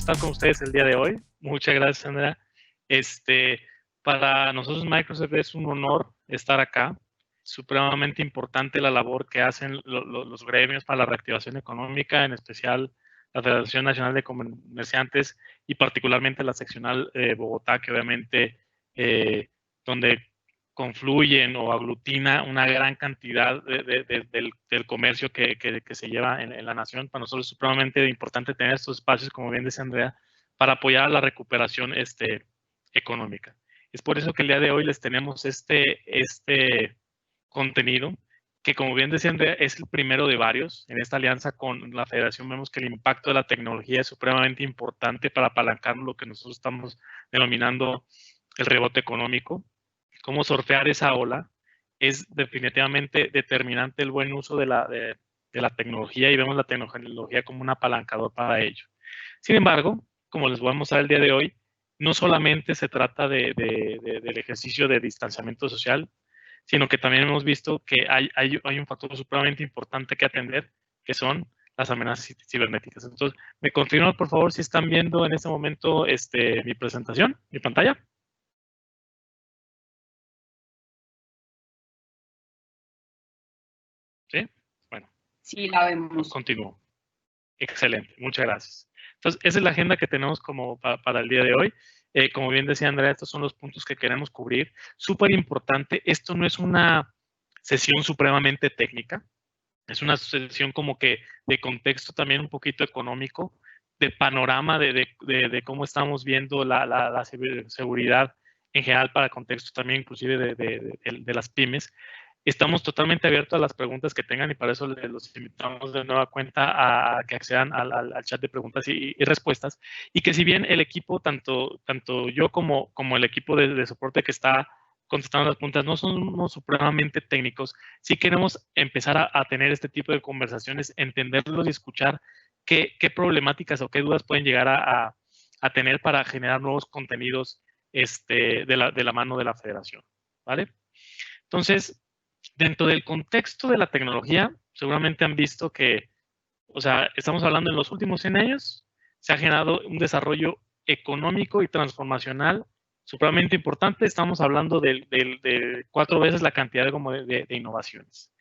estar con ustedes el día de hoy. Muchas gracias, Andrea. Para nosotros Microsoft es un honor estar acá. Supremamente importante la labor que hacen los gremios para la reactivación económica, en especial la Federación Nacional de Comerciantes y particularmente la seccional Bogotá, que obviamente donde confluyen o aglutina una gran cantidad del comercio que se lleva en la nación. Para nosotros es supremamente importante tener estos espacios, como bien decía Andrea, para apoyar la recuperación económica. Es por eso que el día de hoy les tenemos este contenido, que como bien decía Andrea, es el primero de varios. En esta alianza con la Federación vemos que el impacto de la tecnología es supremamente importante para apalancar lo que nosotros estamos denominando el rebote económico. Cómo surfear esa ola es definitivamente determinante el buen uso de la tecnología, y vemos la tecnología como un apalancador para ello. Sin embargo, como les voy a mostrar el día de hoy, no solamente se trata del ejercicio de distanciamiento social, sino que también hemos visto que hay un factor supremamente importante que atender, que son las amenazas cibernéticas. Entonces, ¿me confirman, por favor, si están viendo en este momento mi presentación, mi pantalla? ¿Sí? Bueno. Sí, la vemos. Continúo. Excelente, muchas gracias. Entonces, esa es la agenda que tenemos como para el día de hoy. Como bien decía Andrea, estos son los puntos que queremos cubrir. Súper importante, esto no es una sesión supremamente técnica, es una sesión como que de contexto también un poquito económico, de panorama de cómo estamos viendo la seguridad en general para contexto también inclusive de las pymes. Estamos totalmente abiertos a las preguntas que tengan y para eso los invitamos de nueva cuenta a que accedan al chat de preguntas y respuestas. Y que si bien el equipo, tanto yo como el equipo de soporte que está contestando las preguntas, no somos supremamente técnicos, sí queremos empezar a tener este tipo de conversaciones, entenderlos y escuchar qué problemáticas o qué dudas pueden llegar a tener para generar nuevos contenidos de la mano de la federación, ¿vale? Entonces, dentro del contexto de la tecnología, seguramente han visto que, o sea, estamos hablando en los últimos 100 años, se ha generado un desarrollo económico y transformacional supremamente importante. Estamos hablando de 4 veces la cantidad de innovaciones.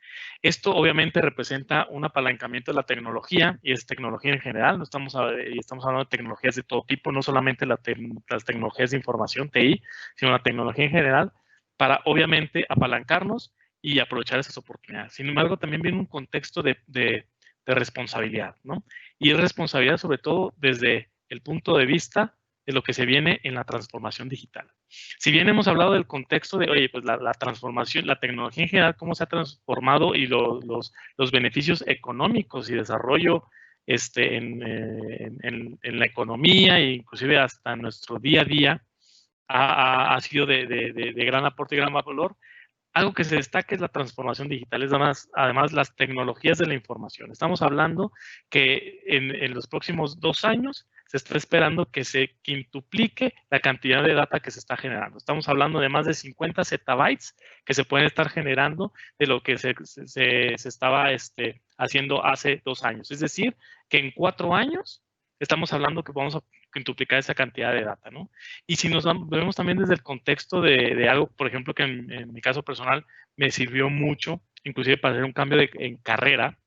Esto obviamente representa un apalancamiento de la tecnología, y es tecnología en general. No estamos hablando de tecnologías de todo tipo, no solamente las tecnologías de información, TI, sino la tecnología en general, para obviamente apalancarnos y aprovechar esas oportunidades. Sin embargo, también viene un contexto de responsabilidad, ¿no? Y es responsabilidad sobre todo desde el punto de vista de lo que se viene en la transformación digital. Si bien hemos hablado del contexto de, oye, pues la transformación, la tecnología en general, cómo se ha transformado y los beneficios económicos y desarrollo en la economía e inclusive hasta nuestro día a día ha sido de gran aporte y gran valor. Algo que se destaca es la transformación digital, es además las tecnologías de la información. Estamos hablando que en los próximos 2 años se está esperando que se quintuplique la cantidad de data que se está generando. Estamos hablando de más de 50 zettabytes que se pueden estar generando de lo que se estaba haciendo hace 2 años. Es decir, que en 4 años estamos hablando que vamos a quintuplicar esa cantidad de data, ¿no? Y si nos vemos también desde el contexto de algo, por ejemplo, que en mi caso personal me sirvió mucho, inclusive para hacer un cambio en carrera,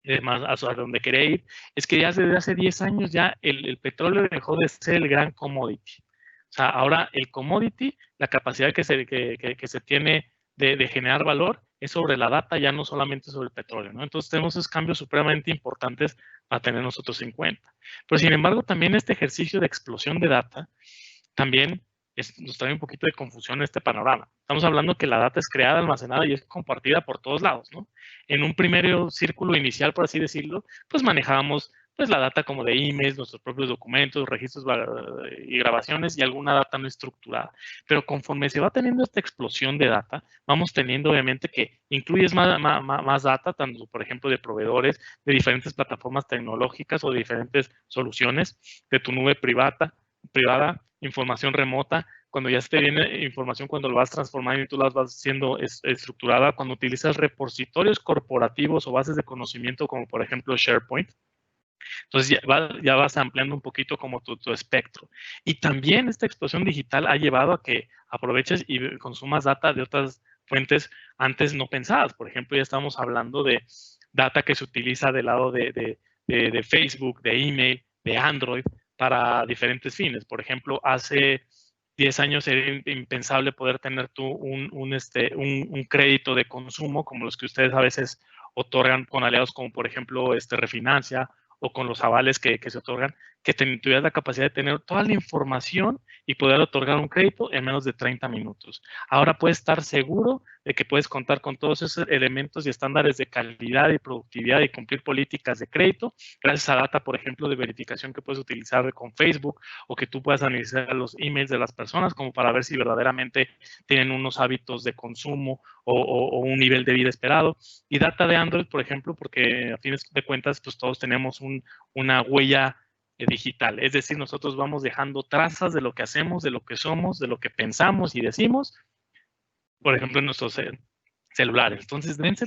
además a donde quería ir, es que ya desde hace 10 años ya el petróleo dejó de ser el gran commodity. O sea, ahora el commodity, la capacidad que se tiene de generar valor es sobre la data, ya no solamente sobre el petróleo, ¿no? Entonces tenemos esos cambios supremamente importantes para tener nosotros en cuenta. Pero sin embargo, también este ejercicio de explosión de data también nos trae un poquito de confusión en este panorama. Estamos hablando que la data es creada, almacenada y es compartida por todos lados, ¿no? En un primer círculo inicial, por así decirlo, pues manejábamos pues la data como de emails, nuestros propios documentos, registros y grabaciones y alguna data no estructurada. Pero conforme se va teniendo esta explosión de data, vamos teniendo obviamente que incluyes más data, tanto por ejemplo de proveedores, de diferentes plataformas tecnológicas o de diferentes soluciones, de tu nube privada, información remota, cuando ya se te viene información, cuando lo vas transformando y tú las vas siendo estructurada, cuando utilizas repositorios corporativos o bases de conocimiento como por ejemplo SharePoint, Entonces ya vas ampliando un poquito como tu espectro. Y también esta explosión digital ha llevado a que aproveches y consumas data de otras fuentes antes no pensadas. Por ejemplo, ya estamos hablando de data que se utiliza del lado de Facebook, de email, de Android, para diferentes fines. Por ejemplo, hace 10 años era impensable poder tener tú un crédito de consumo como los que ustedes a veces otorgan con aliados como por ejemplo Refinancia o con los avales que se otorgan, que tuvieras la capacidad de tener toda la información y poder otorgar un crédito en menos de 30 minutos. Ahora puedes estar seguro de que puedes contar con todos esos elementos y estándares de calidad y productividad y cumplir políticas de crédito, gracias a data, por ejemplo, de verificación que puedes utilizar con Facebook o que tú puedas analizar los emails de las personas como para ver si verdaderamente tienen unos hábitos de consumo o un nivel de vida esperado. Y data de Android, por ejemplo, porque a fines de cuentas, pues todos tenemos una huella digital. Es decir, nosotros vamos dejando trazas de lo que hacemos, de lo que somos, de lo que pensamos y decimos, por ejemplo, en nuestros celulares. Entonces, dense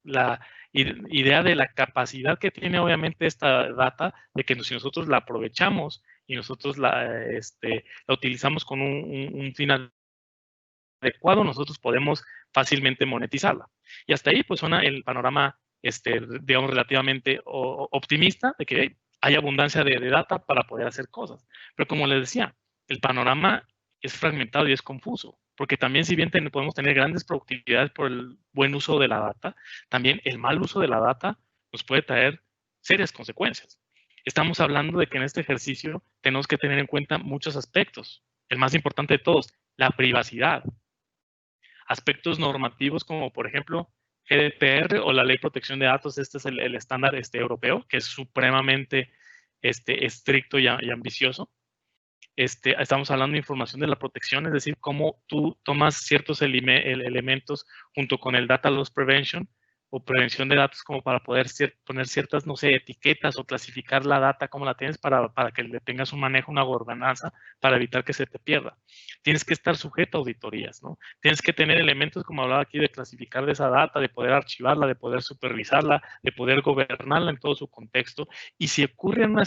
la idea de la capacidad que tiene obviamente esta data, de que si nosotros la aprovechamos y nosotros la utilizamos con un fin adecuado, nosotros podemos fácilmente monetizarla. Y hasta ahí, pues, suena el panorama, digamos, relativamente optimista de que hay abundancia de data para poder hacer cosas. Pero como les decía, el panorama es fragmentado y es confuso, porque también si bien podemos tener grandes productividades por el buen uso de la data, también el mal uso de la data nos puede traer serias consecuencias. Estamos hablando de que en este ejercicio tenemos que tener en cuenta muchos aspectos. El más importante de todos, la privacidad. Aspectos normativos como, por ejemplo, GDPR o la Ley de Protección de Datos. Este es el estándar europeo, que es supremamente estricto y ambicioso. Estamos hablando de información de la protección, es decir, cómo tú tomas ciertos elementos junto con el Data Loss Prevention o prevención de datos como para poder poner ciertas, no sé, etiquetas o clasificar la data como la tienes para que le tengas un manejo, una gobernanza para evitar que se te pierda. Tienes que estar sujeto a auditorías, ¿no? Tienes que tener elementos, como hablaba aquí, de clasificar de esa data, de poder archivarla, de poder supervisarla, de poder gobernarla en todo su contexto. Y si ocurre una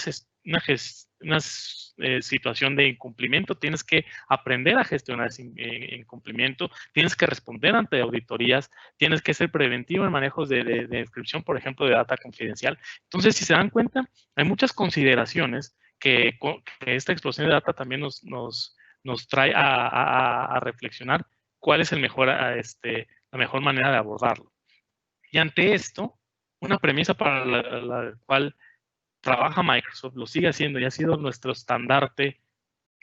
situación de incumplimiento, tienes que aprender a gestionar ese incumplimiento, tienes que responder ante auditorías, tienes que ser preventivo en manejos de descripción, por ejemplo, de data confidencial. Entonces, si se dan cuenta, hay muchas consideraciones que esta explosión de data también nos trae a reflexionar cuál es la mejor manera de abordarlo. Y ante esto, una premisa para la cual trabaja Microsoft, lo sigue haciendo y ha sido nuestro estandarte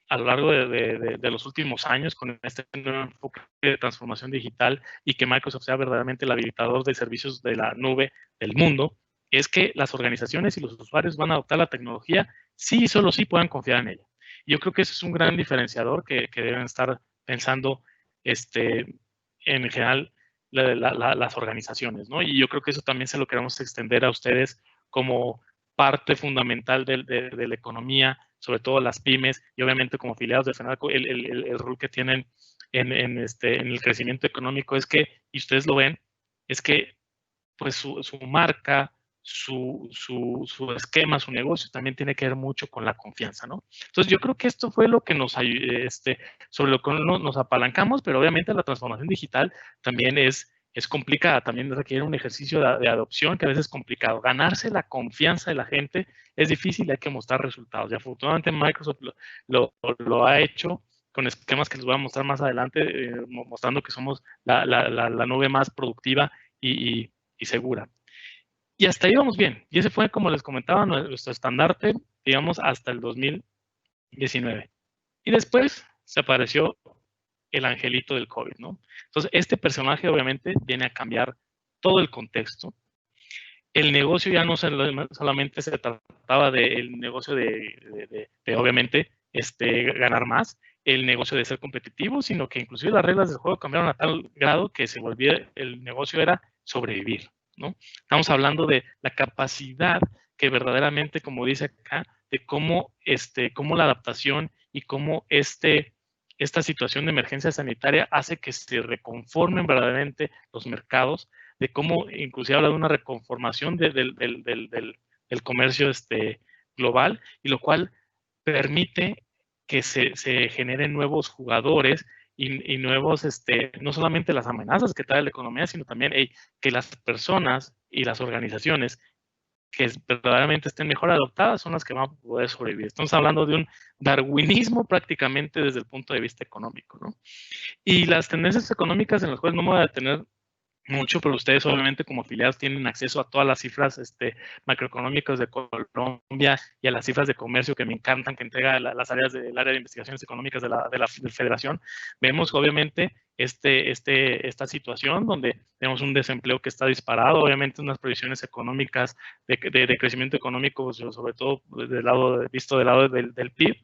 a lo largo de los últimos años con este nuevo enfoque de transformación digital y que Microsoft sea verdaderamente el habilitador de servicios de la nube del mundo, es que las organizaciones y los usuarios van a adoptar la tecnología sí y solo sí puedan confiar en ella. Yo creo que ese es un gran diferenciador que deben estar pensando en general las organizaciones, ¿no? Y yo creo que eso también se lo queremos extender a ustedes como parte fundamental de la economía, sobre todo las pymes y obviamente como afiliados de FENALCO, el rol que tienen en el crecimiento económico es que, y ustedes lo ven, es que pues su marca, su esquema, su negocio también tiene que ver mucho con la confianza, ¿no? Entonces yo creo que esto fue lo que sobre lo que nos apalancamos, pero obviamente la transformación digital también es complicada, también requiere un ejercicio de adopción que a veces es complicado. Ganarse la confianza de la gente es difícil y hay que mostrar resultados. Y afortunadamente Microsoft lo ha hecho con esquemas que les voy a mostrar más adelante, mostrando que somos la nube más productiva y segura. Y hasta ahí vamos bien. Y ese fue, como les comentaba, nuestro estandarte, digamos, hasta el 2019. Y después se apareció el angelito del COVID, ¿no? Entonces, este personaje obviamente viene a cambiar todo el contexto. El negocio ya no solamente se trataba del negocio de obviamente, ganar más, el negocio de ser competitivo, sino que inclusive las reglas del juego cambiaron a tal grado que el negocio era sobrevivir, ¿no? Estamos hablando de la capacidad que verdaderamente, como dice acá, de cómo la adaptación y cómo esta situación de emergencia sanitaria hace que se reconformen verdaderamente los mercados, de cómo inclusive habla de una reconformación del el comercio global, y lo cual permite que se generen nuevos jugadores y nuevos, no solamente las amenazas que trae la economía, sino también que las personas y las organizaciones que verdaderamente estén mejor adoptadas son las que van a poder sobrevivir. Estamos hablando de un darwinismo prácticamente desde el punto de vista económico, ¿no? Y las tendencias económicas en las cuales no me voy a detener mucho, pero ustedes obviamente como afiliados tienen acceso a todas las cifras macroeconómicas de Colombia y a las cifras de comercio que me encantan, que entrega las áreas del área de investigaciones económicas de la Federación. Vemos obviamente esta situación donde tenemos un desempleo que está disparado, obviamente unas proyecciones económicas de crecimiento económico, sobre todo visto del lado del PIB,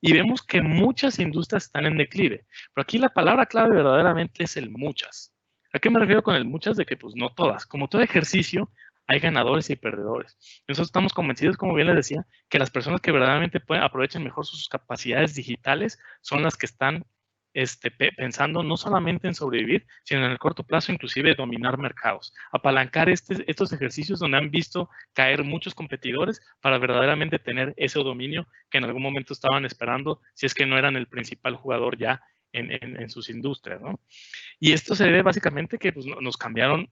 y vemos que muchas industrias están en declive. Pero aquí la palabra clave verdaderamente es el muchas. ¿A qué me refiero con el muchas? De que pues no todas. Como todo ejercicio, hay ganadores y perdedores. Nosotros estamos convencidos, como bien les decía, que las personas que verdaderamente aprovechen mejor sus capacidades digitales son las que están pensando no solamente en sobrevivir, sino en el corto plazo inclusive dominar mercados, apalancar estos ejercicios donde han visto caer muchos competidores para verdaderamente tener ese dominio que en algún momento estaban esperando, si es que no eran el principal jugador ya en sus industrias, ¿no? Y esto se debe básicamente que pues, nos cambiaron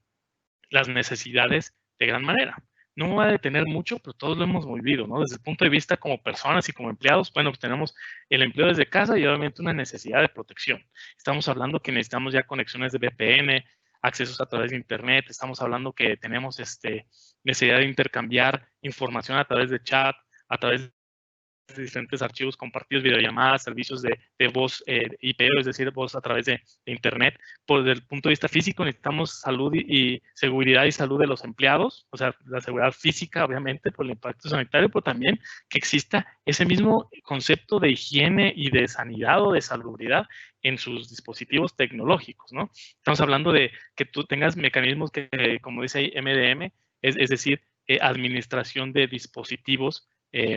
las necesidades de gran manera. No me voy a detener mucho, pero todos lo hemos vivido, ¿no? Desde el punto de vista como personas y como empleados, bueno, pues tenemos el empleo desde casa y obviamente una necesidad de protección. Estamos hablando que necesitamos ya conexiones de VPN, accesos a través de Internet, estamos hablando que tenemos necesidad de intercambiar información a través de chat, a través de diferentes archivos compartidos, videollamadas, servicios de voz IP, es decir, voz a través de Internet. Por el punto de vista físico, necesitamos salud y seguridad y salud de los empleados, o sea, la seguridad física, obviamente, por el impacto sanitario, pero también que exista ese mismo concepto de higiene y de sanidad o de salubridad en sus dispositivos tecnológicos, ¿no? Estamos hablando de que tú tengas mecanismos que, como dice ahí, MDM, es decir, administración de dispositivos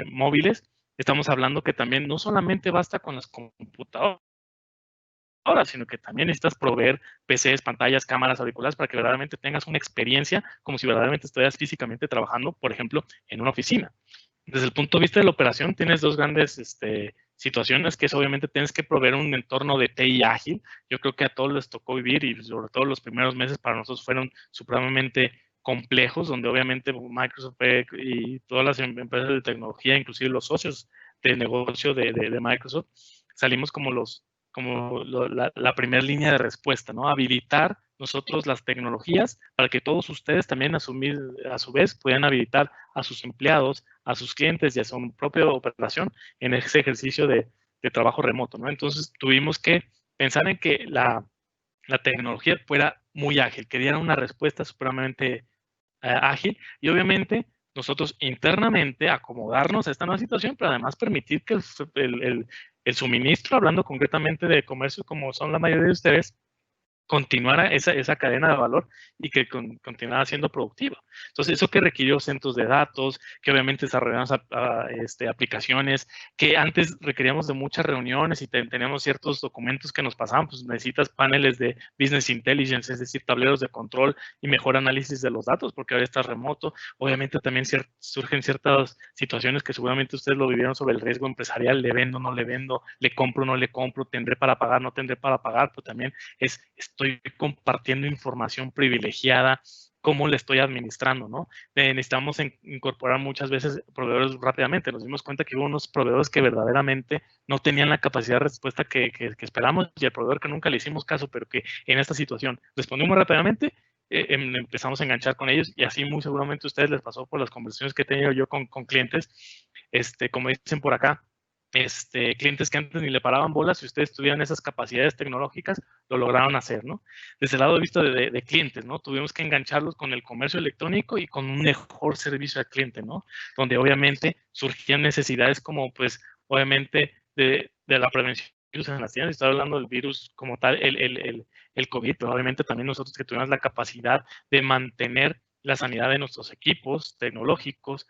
móviles. Estamos hablando que también no solamente basta con las computadoras, sino que también necesitas proveer PCs, pantallas, cámaras, auriculares para que verdaderamente tengas una experiencia como si verdaderamente estuvieras físicamente trabajando, por ejemplo, en una oficina. Desde el punto de vista de la operación, tienes dos grandes situaciones, que es obviamente tienes que proveer un entorno de TI ágil. Yo creo que a todos les tocó vivir y sobre todo los primeros meses para nosotros fueron supremamente complejos, donde obviamente Microsoft y todas las empresas de tecnología, inclusive los socios de negocio de Microsoft, salimos como la primera línea de respuesta, ¿no? Habilitar nosotros las tecnologías para que todos ustedes también a su vez puedan habilitar a sus empleados, a sus clientes y a su propia operación en ese ejercicio de trabajo remoto, ¿no? Entonces tuvimos que pensar en que la tecnología fuera muy ágil, que diera una respuesta supremamente ágil y obviamente nosotros internamente acomodarnos a esta nueva situación, pero además permitir que el suministro, hablando concretamente de comercio como son la mayoría de ustedes, continuara esa cadena de valor y que continuara siendo productiva. Entonces, eso que requirió centros de datos, que obviamente desarrollamos aplicaciones, que antes requeríamos de muchas reuniones y teníamos ciertos documentos que nos pasaban, pues necesitas paneles de business intelligence, es decir, tableros de control y mejor análisis de los datos, porque ahora está remoto. Obviamente también surgen ciertas situaciones que seguramente ustedes lo vivieron sobre el riesgo empresarial, le vendo, no le vendo, le compro, no le compro, tendré para pagar, no tendré para pagar, pero también estoy compartiendo información privilegiada, cómo le estoy administrando, ¿no? Necesitamos incorporar muchas veces proveedores rápidamente. Nos dimos cuenta que hubo unos proveedores que verdaderamente no tenían la capacidad de respuesta que esperamos y el proveedor que nunca le hicimos caso, pero que en esta situación respondió muy rápidamente, empezamos a enganchar con ellos y así muy seguramente a ustedes les pasó por las conversaciones que he tenido yo con clientes, como dicen por acá, clientes que antes ni le paraban bolas, si ustedes tuvieran esas capacidades tecnológicas, lo lograron hacer, ¿no? Desde el lado de vista de clientes, ¿no? Tuvimos que engancharlos con el comercio electrónico y con un mejor servicio al cliente, ¿no? Donde obviamente surgían necesidades como, pues, obviamente, de la prevención de virus en las tiendas. Estoy hablando del virus como tal, el COVID, pero obviamente también nosotros que tuvimos la capacidad de mantener la sanidad de nuestros equipos tecnológicos,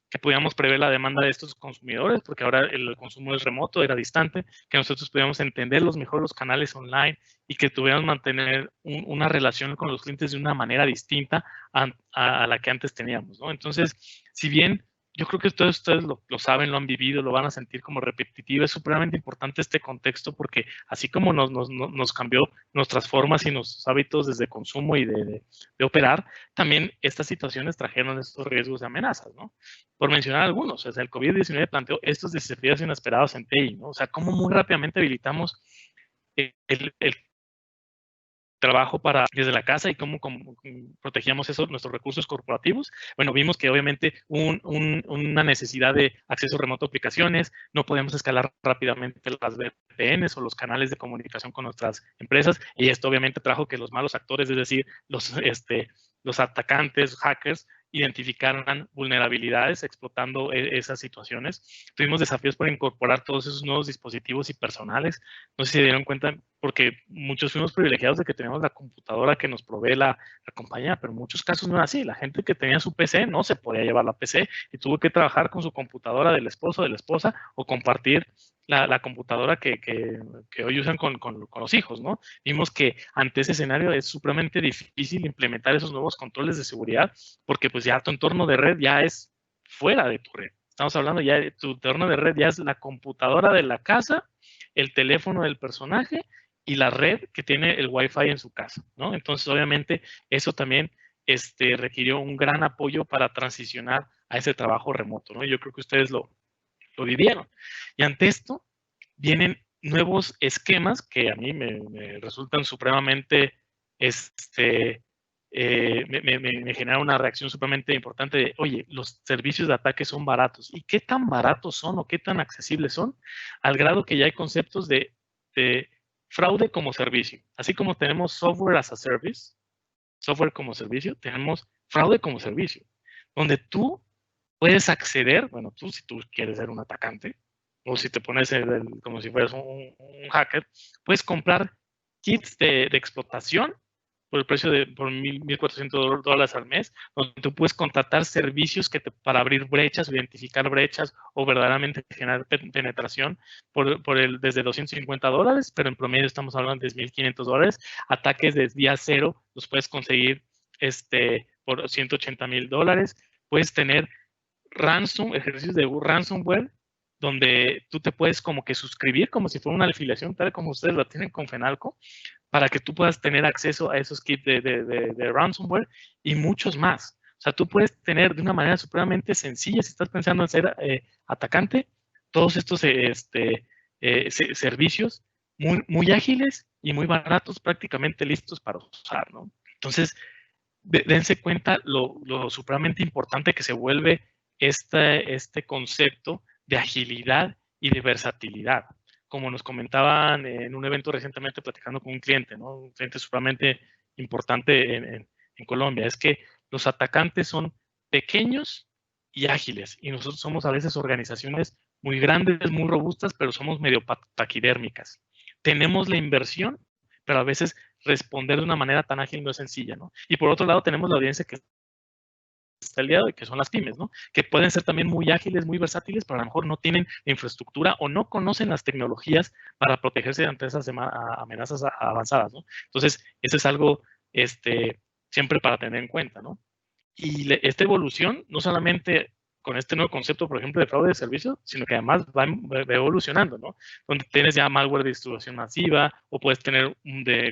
que pudiéramos prever la demanda de estos consumidores, porque ahora el consumo es remoto, era distante, que nosotros pudiéramos entender mejor los canales online y que tuviéramos mantener una relación con los clientes de una manera distinta a la que antes teníamos, ¿no? Entonces, si bien yo creo que todos ustedes lo saben, lo han vivido, lo van a sentir como repetitivo. Es supremamente importante este contexto porque así como nos cambió nuestras formas y nuestros hábitos desde consumo y de operar, también estas situaciones trajeron estos riesgos de amenazas, ¿no? Por mencionar algunos, o sea, el COVID-19 planteó estos desafíos inesperados en TI, ¿no? O sea, cómo muy rápidamente habilitamos el trabajo desde la casa y cómo protegíamos nuestros recursos corporativos. Bueno, vimos que obviamente una necesidad de acceso remoto a aplicaciones, no podemos escalar rápidamente las VPNs o los canales de comunicación con nuestras empresas, y esto obviamente trajo que los malos actores, es decir, los atacantes, hackers, identificaran vulnerabilidades explotando esas situaciones. Tuvimos desafíos para incorporar todos esos nuevos dispositivos y personales. No sé si se dieron cuenta, porque muchos fuimos privilegiados de que teníamos la computadora que nos provee la compañía, pero en muchos casos no era así. La gente que tenía su PC no se podía llevar la PC y tuvo que trabajar con su computadora del esposo, de la esposa, o compartir la computadora que hoy usan con los hijos, ¿no? Vimos que ante ese escenario es supremamente difícil implementar esos nuevos controles de seguridad, porque pues ya tu entorno de red ya es fuera de tu red. Estamos hablando ya de tu entorno de red, ya es la computadora de la casa, el teléfono del personaje y la red que tiene el Wi-Fi en su casa, ¿no? Entonces, obviamente, eso también requirió un gran apoyo para transicionar a ese trabajo remoto, ¿no? Yo creo que ustedes lo vivieron. Y ante esto vienen nuevos esquemas que a mí me resultan supremamente, me genera una reacción supremamente importante de, oye, los servicios de ataque son baratos. ¿Y qué tan baratos son o qué tan accesibles son? Al grado que ya hay conceptos de fraude como servicio. Así como tenemos software as a service, software como servicio, tenemos fraude como servicio, donde tú puedes acceder, bueno, tú si tú quieres ser un atacante, o si te pones como si fueras un hacker, puedes comprar kits de explotación por el precio de por $1,400 al mes, donde tú puedes contratar servicios para abrir brechas, identificar brechas o verdaderamente generar penetración desde $250, pero en promedio estamos hablando de $1,500. Ataques de día cero los puedes conseguir por $180,000. Puedes tener ejercicios de ransomware, donde tú te puedes como que suscribir como si fuera una afiliación, tal como ustedes la tienen con Fenalco, para que tú puedas tener acceso a esos kits de ransomware y muchos más. O sea, tú puedes tener de una manera supremamente sencilla, si estás pensando en ser atacante, todos estos servicios muy ágiles y muy baratos, prácticamente listos para usar, ¿no? Entonces, dense cuenta lo supremamente importante que se vuelve este concepto de agilidad y de versatilidad. Como nos comentaban en un evento recientemente platicando con un cliente, ¿no? Un cliente supremamente importante en Colombia, es que los atacantes son pequeños y ágiles, y nosotros somos a veces organizaciones muy grandes, muy robustas, pero somos medio taquidérmicas. Tenemos la inversión, pero a veces responder de una manera tan ágil no es sencilla, ¿no? Y por otro lado tenemos la audiencia que está el día de hoy, que son las pymes, ¿no? Que pueden ser también muy ágiles, muy versátiles, pero a lo mejor no tienen infraestructura o no conocen las tecnologías para protegerse ante esas amenazas avanzadas, ¿no? Entonces, eso es algo siempre para tener en cuenta, ¿no? Y esta evolución no solamente con este nuevo concepto, por ejemplo, de fraude de servicio, sino que además va evolucionando, ¿no? Donde tienes ya malware de distribución masiva o puedes tener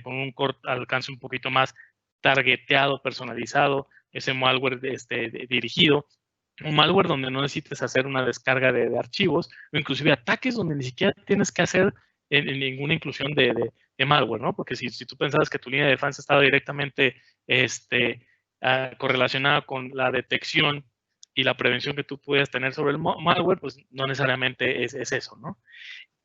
con un alcance un poquito más targeteado, personalizado, ese malware dirigido, un malware donde no necesites hacer una descarga de archivos, o inclusive ataques donde ni siquiera tienes que hacer ninguna inclusión de malware, ¿no? Porque si tú pensabas que tu línea de defensa estaba directamente correlacionada con la detección y la prevención que tú puedes tener sobre el malware, pues no necesariamente es eso, ¿no?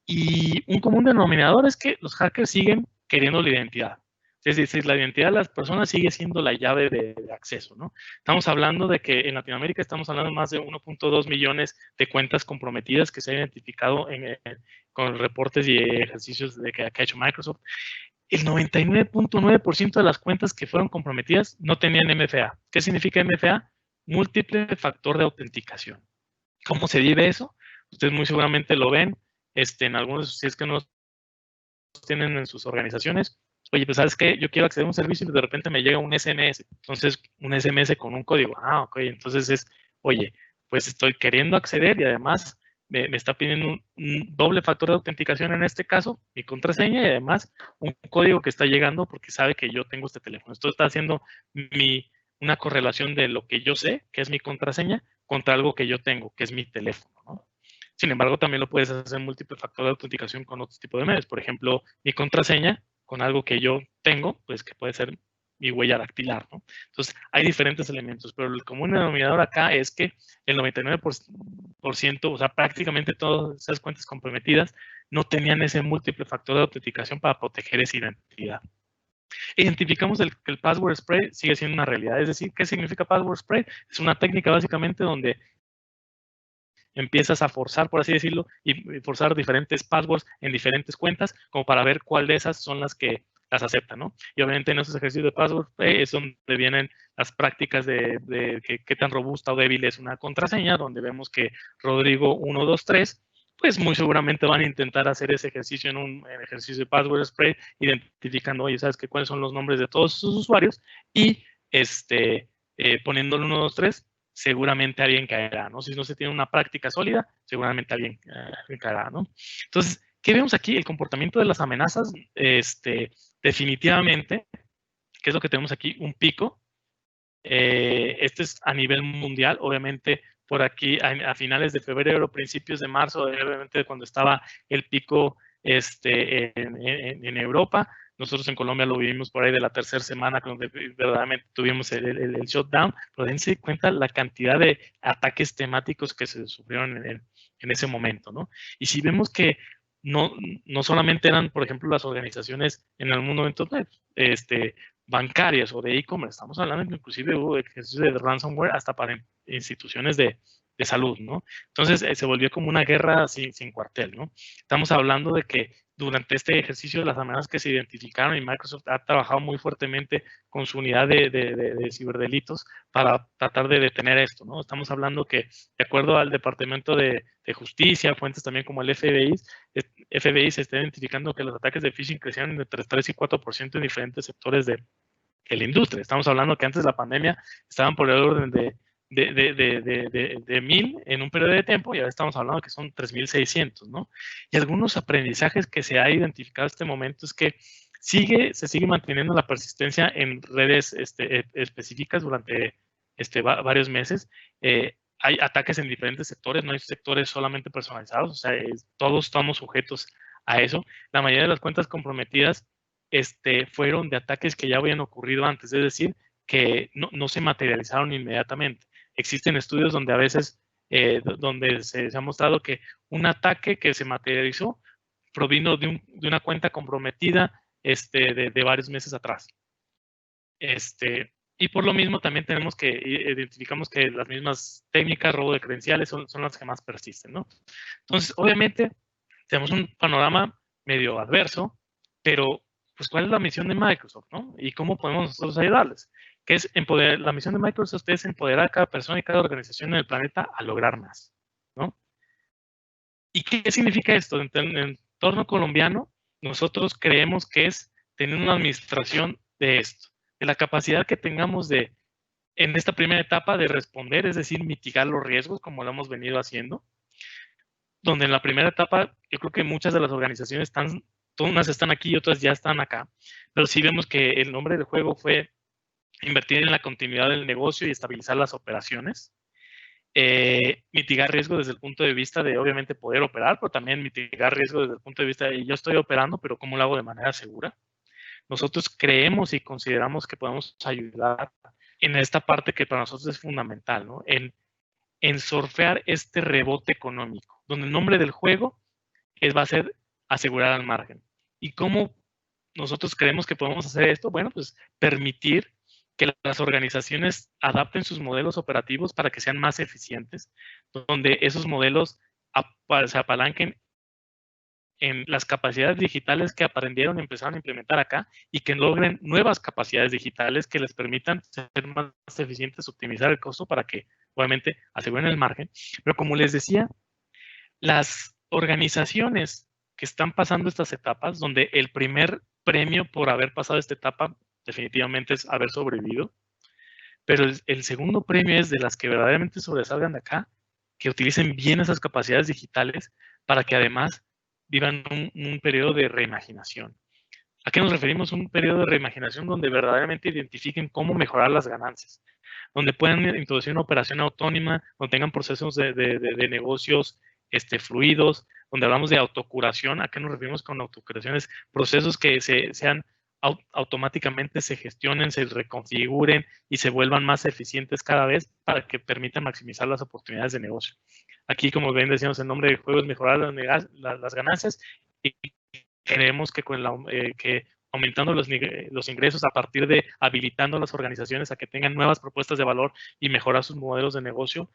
Y un común denominador es que los hackers siguen queriendo la identidad. Es decir, la identidad de las personas sigue siendo la llave de acceso, ¿no? Estamos hablando de que en Latinoamérica estamos hablando de más de 1.2 millones de cuentas comprometidas que se han identificado con reportes y ejercicios que ha hecho Microsoft. El 99.9% de las cuentas que fueron comprometidas no tenían MFA. ¿Qué significa MFA? Múltiple factor de autenticación. ¿Cómo se vive eso? Ustedes muy seguramente lo ven en algunos, si es que no los tienen en sus organizaciones. Oye, pues ¿sabes qué? Yo quiero acceder a un servicio y de repente me llega un SMS. Entonces, un SMS con un código. Ah, ok. Entonces es, oye, pues estoy queriendo acceder y además me está pidiendo un doble factor de autenticación en este caso, mi contraseña y además un código que está llegando porque sabe que yo tengo este teléfono. Esto está haciendo una correlación de lo que yo sé, que es mi contraseña, contra algo que yo tengo, que es mi teléfono, ¿no? Sin embargo, también lo puedes hacer múltiple factor de autenticación con otro tipo de medios. Por ejemplo, mi contraseña con algo que yo tengo, pues que puede ser mi huella dactilar, ¿no? Entonces, hay diferentes elementos, pero el común denominador acá es que el 99%, o sea, prácticamente todas esas cuentas comprometidas no tenían ese múltiple factor de autenticación para proteger esa identidad. Identificamos que el password spread sigue siendo una realidad. Es decir, ¿qué significa password spread? Es una técnica básicamente donde empiezas a forzar, por así decirlo, y forzar diferentes passwords en diferentes cuentas, como para ver cuál de esas son las que las aceptan, ¿no? Y obviamente en esos ejercicios de password es donde vienen las prácticas de qué tan robusta o débil es una contraseña, donde vemos que Rodrigo 123, pues muy seguramente van a intentar hacer ese ejercicio en un ejercicio de password spread, identificando, oye, ¿sabes qué? ¿Cuáles son los nombres de todos sus usuarios? Y poniéndole 123, seguramente alguien caerá, ¿no? Si no se tiene una práctica sólida, seguramente alguien caerá, ¿no? Entonces, ¿qué vemos aquí? El comportamiento de las amenazas, definitivamente, ¿qué es lo que tenemos aquí? Un pico. Este es a nivel mundial, obviamente, por aquí a finales de febrero, principios de marzo, obviamente cuando estaba el pico en Europa. Nosotros en Colombia lo vivimos por ahí de la tercera semana, donde verdaderamente tuvimos el shutdown, pero dense cuenta la cantidad de ataques temáticos que se sufrieron en ese momento, ¿no? Y si vemos que no solamente eran, por ejemplo, las organizaciones en algún momento bancarias o de e-commerce, estamos hablando inclusive hubo ejercicios de ransomware hasta para instituciones de salud, ¿no? Entonces se volvió como una guerra sin cuartel, ¿no? Estamos hablando de que durante este ejercicio de las amenazas que se identificaron y Microsoft ha trabajado muy fuertemente con su unidad de ciberdelitos para tratar de detener esto, ¿no? Estamos hablando que, de acuerdo al Departamento de Justicia, fuentes también como el FBI se está identificando que los ataques de phishing crecieron entre 3 y 4% en diferentes sectores de la industria. Estamos hablando que antes de la pandemia estaban por el orden de 1,000 en un periodo de tiempo y ahora estamos hablando que son 3,600, ¿no? Y algunos aprendizajes que se ha identificado en este momento es que se sigue manteniendo la persistencia en redes específicas durante varios meses. Hay ataques en diferentes sectores, no hay sectores solamente personalizados, o sea, todos estamos sujetos a eso. La mayoría de las cuentas comprometidas fueron de ataques que ya habían ocurrido antes, es decir, que no se materializaron inmediatamente. Existen estudios donde a veces donde se ha mostrado que un ataque que se materializó provino de una cuenta comprometida de varios meses atrás. Y por lo mismo también tenemos que identificamos que las mismas técnicas, robo de credenciales, son las que más persisten, ¿no? Entonces, obviamente, tenemos un panorama medio adverso, pero pues ¿cuál es la misión de Microsoft, no? Y cómo podemos nosotros ayudarles. Que es la misión de Microsoft es empoderar a cada persona y cada organización en el planeta a lograr más, ¿no? ¿Y qué significa esto? En el entorno colombiano, nosotros creemos que es tener una administración de esto, de la capacidad que tengamos en esta primera etapa de responder, es decir, mitigar los riesgos como lo hemos venido haciendo, donde en la primera etapa yo creo que muchas de las organizaciones unas están aquí y otras ya están acá, pero sí vemos que el nombre del juego fue invertir en la continuidad del negocio y estabilizar las operaciones, mitigar riesgo desde el punto de vista de obviamente poder operar, pero también mitigar riesgo desde el punto de vista de yo estoy operando, pero ¿cómo lo hago de manera segura? Nosotros creemos y consideramos que podemos ayudar en esta parte que para nosotros es fundamental, ¿no? En surfear este rebote económico, donde el nombre del juego va a ser asegurar al margen. ¿Y cómo nosotros creemos que podemos hacer esto? Bueno, pues permitir que las organizaciones adapten sus modelos operativos para que sean más eficientes, donde esos modelos se apalanquen en las capacidades digitales que aprendieron y empezaron a implementar acá y que logren nuevas capacidades digitales que les permitan ser más eficientes, optimizar el costo para que obviamente aseguren el margen, pero como les decía, las organizaciones que están pasando estas etapas, donde el primer premio por haber pasado esta etapa definitivamente es haber sobrevivido, pero el segundo premio es de las que verdaderamente sobresalgan de acá, que utilicen bien esas capacidades digitales para que además vivan un periodo de reimaginación. ¿A qué nos referimos? Un periodo de reimaginación donde verdaderamente identifiquen cómo mejorar las ganancias, donde puedan introducir una operación autónoma, donde tengan procesos de negocios fluidos, donde hablamos de autocuración. ¿A qué nos referimos con autocuraciones? Procesos que sean automáticamente se gestionen, se reconfiguren y se vuelvan más eficientes cada vez para que permitan maximizar las oportunidades de negocio. Aquí, como bien decíamos, el nombre del juego es mejorar las ganancias y creemos que con que aumentando los ingresos a partir de habilitando a las organizaciones a que tengan nuevas propuestas de valor y mejorar sus modelos de negocio,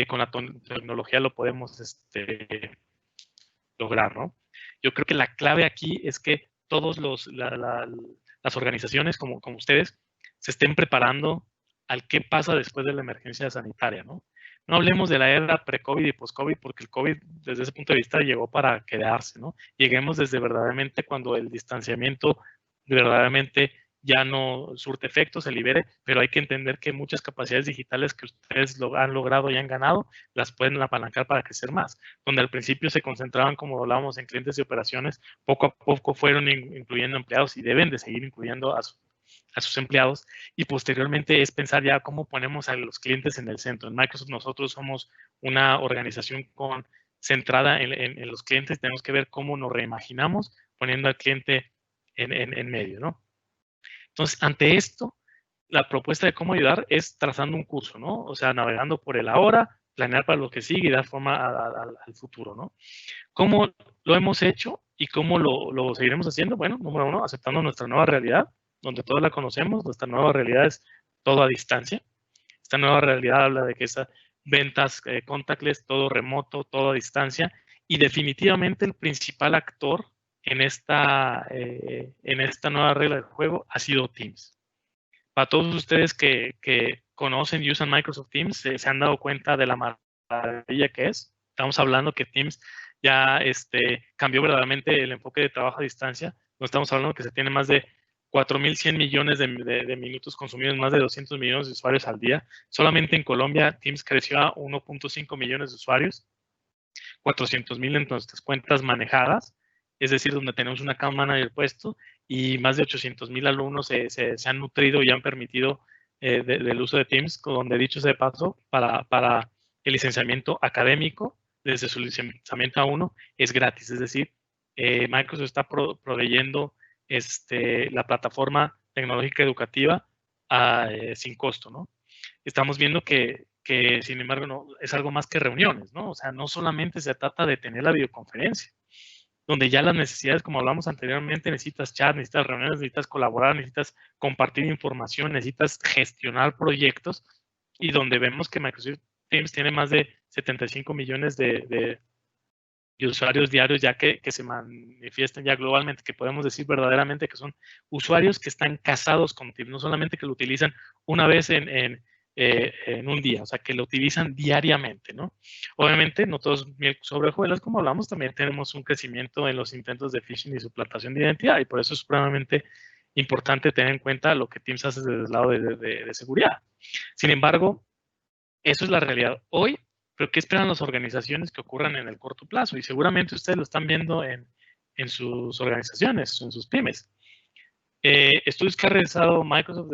con la tecnología lo podemos lograr, ¿no? Yo creo que la clave aquí es que todos las organizaciones como ustedes se estén preparando al qué pasa después de la emergencia sanitaria, ¿no? No hablemos de la era pre-COVID y post-COVID, porque el COVID, desde ese punto de vista, llegó para quedarse, ¿no? Lleguemos desde verdaderamente cuando el distanciamiento verdaderamente ya no surte efecto, se libere, pero hay que entender que muchas capacidades digitales que ustedes han logrado y han ganado, las pueden apalancar para crecer más. Donde al principio se concentraban, como hablábamos, en clientes y operaciones, poco a poco fueron incluyendo empleados y deben de seguir incluyendo a sus empleados, y posteriormente es pensar ya cómo ponemos a los clientes en el centro. En Microsoft nosotros somos una organización centrada en los clientes, tenemos que ver cómo nos reimaginamos poniendo al cliente en medio, ¿no? Entonces, ante esto, la propuesta de cómo ayudar es trazando un curso, ¿no? O sea, navegando por el ahora, planear para lo que sigue y dar forma al futuro, ¿no? ¿Cómo lo hemos hecho y cómo lo seguiremos haciendo? Bueno, número uno, aceptando nuestra nueva realidad, donde todos la conocemos. Nuestra nueva realidad es todo a distancia. Esta nueva realidad habla de que esas ventas contactless, todo remoto, todo a distancia, y definitivamente el principal actor en esta nueva regla del juego ha sido Teams. Para todos ustedes que conocen y usan Microsoft Teams, se han dado cuenta de la maravilla que es. Estamos hablando que Teams ya cambió verdaderamente el enfoque de trabajo a distancia. No estamos hablando que se tiene más de 4.100 millones de minutos consumidos, más de 200 millones de usuarios al día. Solamente en Colombia, Teams creció a 1.5 millones de usuarios, 400,000 en nuestras cuentas manejadas, es decir, donde tenemos un account manager puesto, y más de 800,000 alumnos se han nutrido y han permitido del uso de Teams, donde dicho sea de paso, para el licenciamiento académico, desde su licenciamiento A1, es gratis. Es decir, Microsoft está proveyendo la plataforma tecnológica educativa sin costo, ¿no? Estamos viendo que sin embargo, no, es algo más que reuniones, ¿no? O sea, no solamente se trata de tener la videoconferencia, donde ya las necesidades, como hablamos anteriormente, necesitas chat, necesitas reuniones, necesitas colaborar, necesitas compartir información, necesitas gestionar proyectos, y donde vemos que Microsoft Teams tiene más de 75 millones de usuarios diarios ya que se manifiestan ya globalmente, que podemos decir verdaderamente que son usuarios que están casados con Teams, no solamente que lo utilizan una vez en un día, o sea, que lo utilizan diariamente, ¿no? Obviamente, no todos sobre hojuelas, como hablamos, también tenemos un crecimiento en los intentos de phishing y suplantación de identidad, y por eso es supremamente importante tener en cuenta lo que Teams hace desde el lado de seguridad. Sin embargo, eso es la realidad hoy, pero ¿qué esperan las organizaciones que ocurran en el corto plazo? Y seguramente ustedes lo están viendo en sus organizaciones, en sus pymes. Estudios que ha realizado Microsoft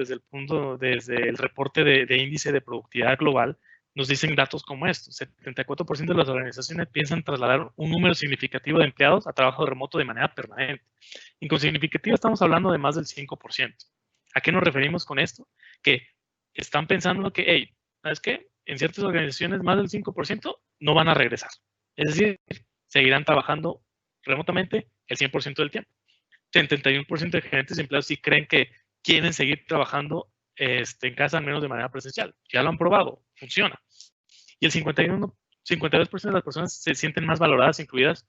desde el reporte de índice de productividad global nos dicen datos como estos. 74% de las organizaciones piensan trasladar un número significativo de empleados a trabajo remoto de manera permanente. Y con significativo estamos hablando de más del 5%. ¿A qué nos referimos con esto? Que están pensando que, hey, ¿sabes qué? En ciertas organizaciones más del 5% no van a regresar. Es decir, seguirán trabajando remotamente el 100% del tiempo. 71% de gerentes y empleados sí creen que quieren seguir trabajando en casa, al menos de manera presencial. Ya lo han probado, funciona. Y el 52% de las personas se sienten más valoradas, incluidas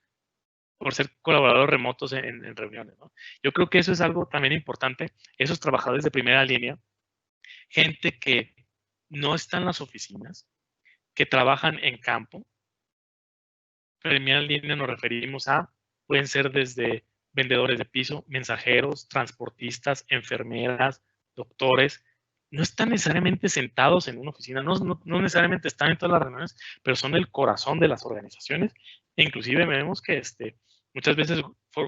por ser colaboradores remotos en reuniones, ¿no? Yo creo que eso es algo también importante. Esos trabajadores de primera línea, gente que no está en las oficinas, que trabajan en campo. Primera línea nos referimos a, pueden ser desde vendedores de piso, mensajeros, transportistas, enfermeras, doctores. No están necesariamente sentados en una oficina, no necesariamente están en todas las reuniones, pero son el corazón de las organizaciones. E inclusive vemos que muchas veces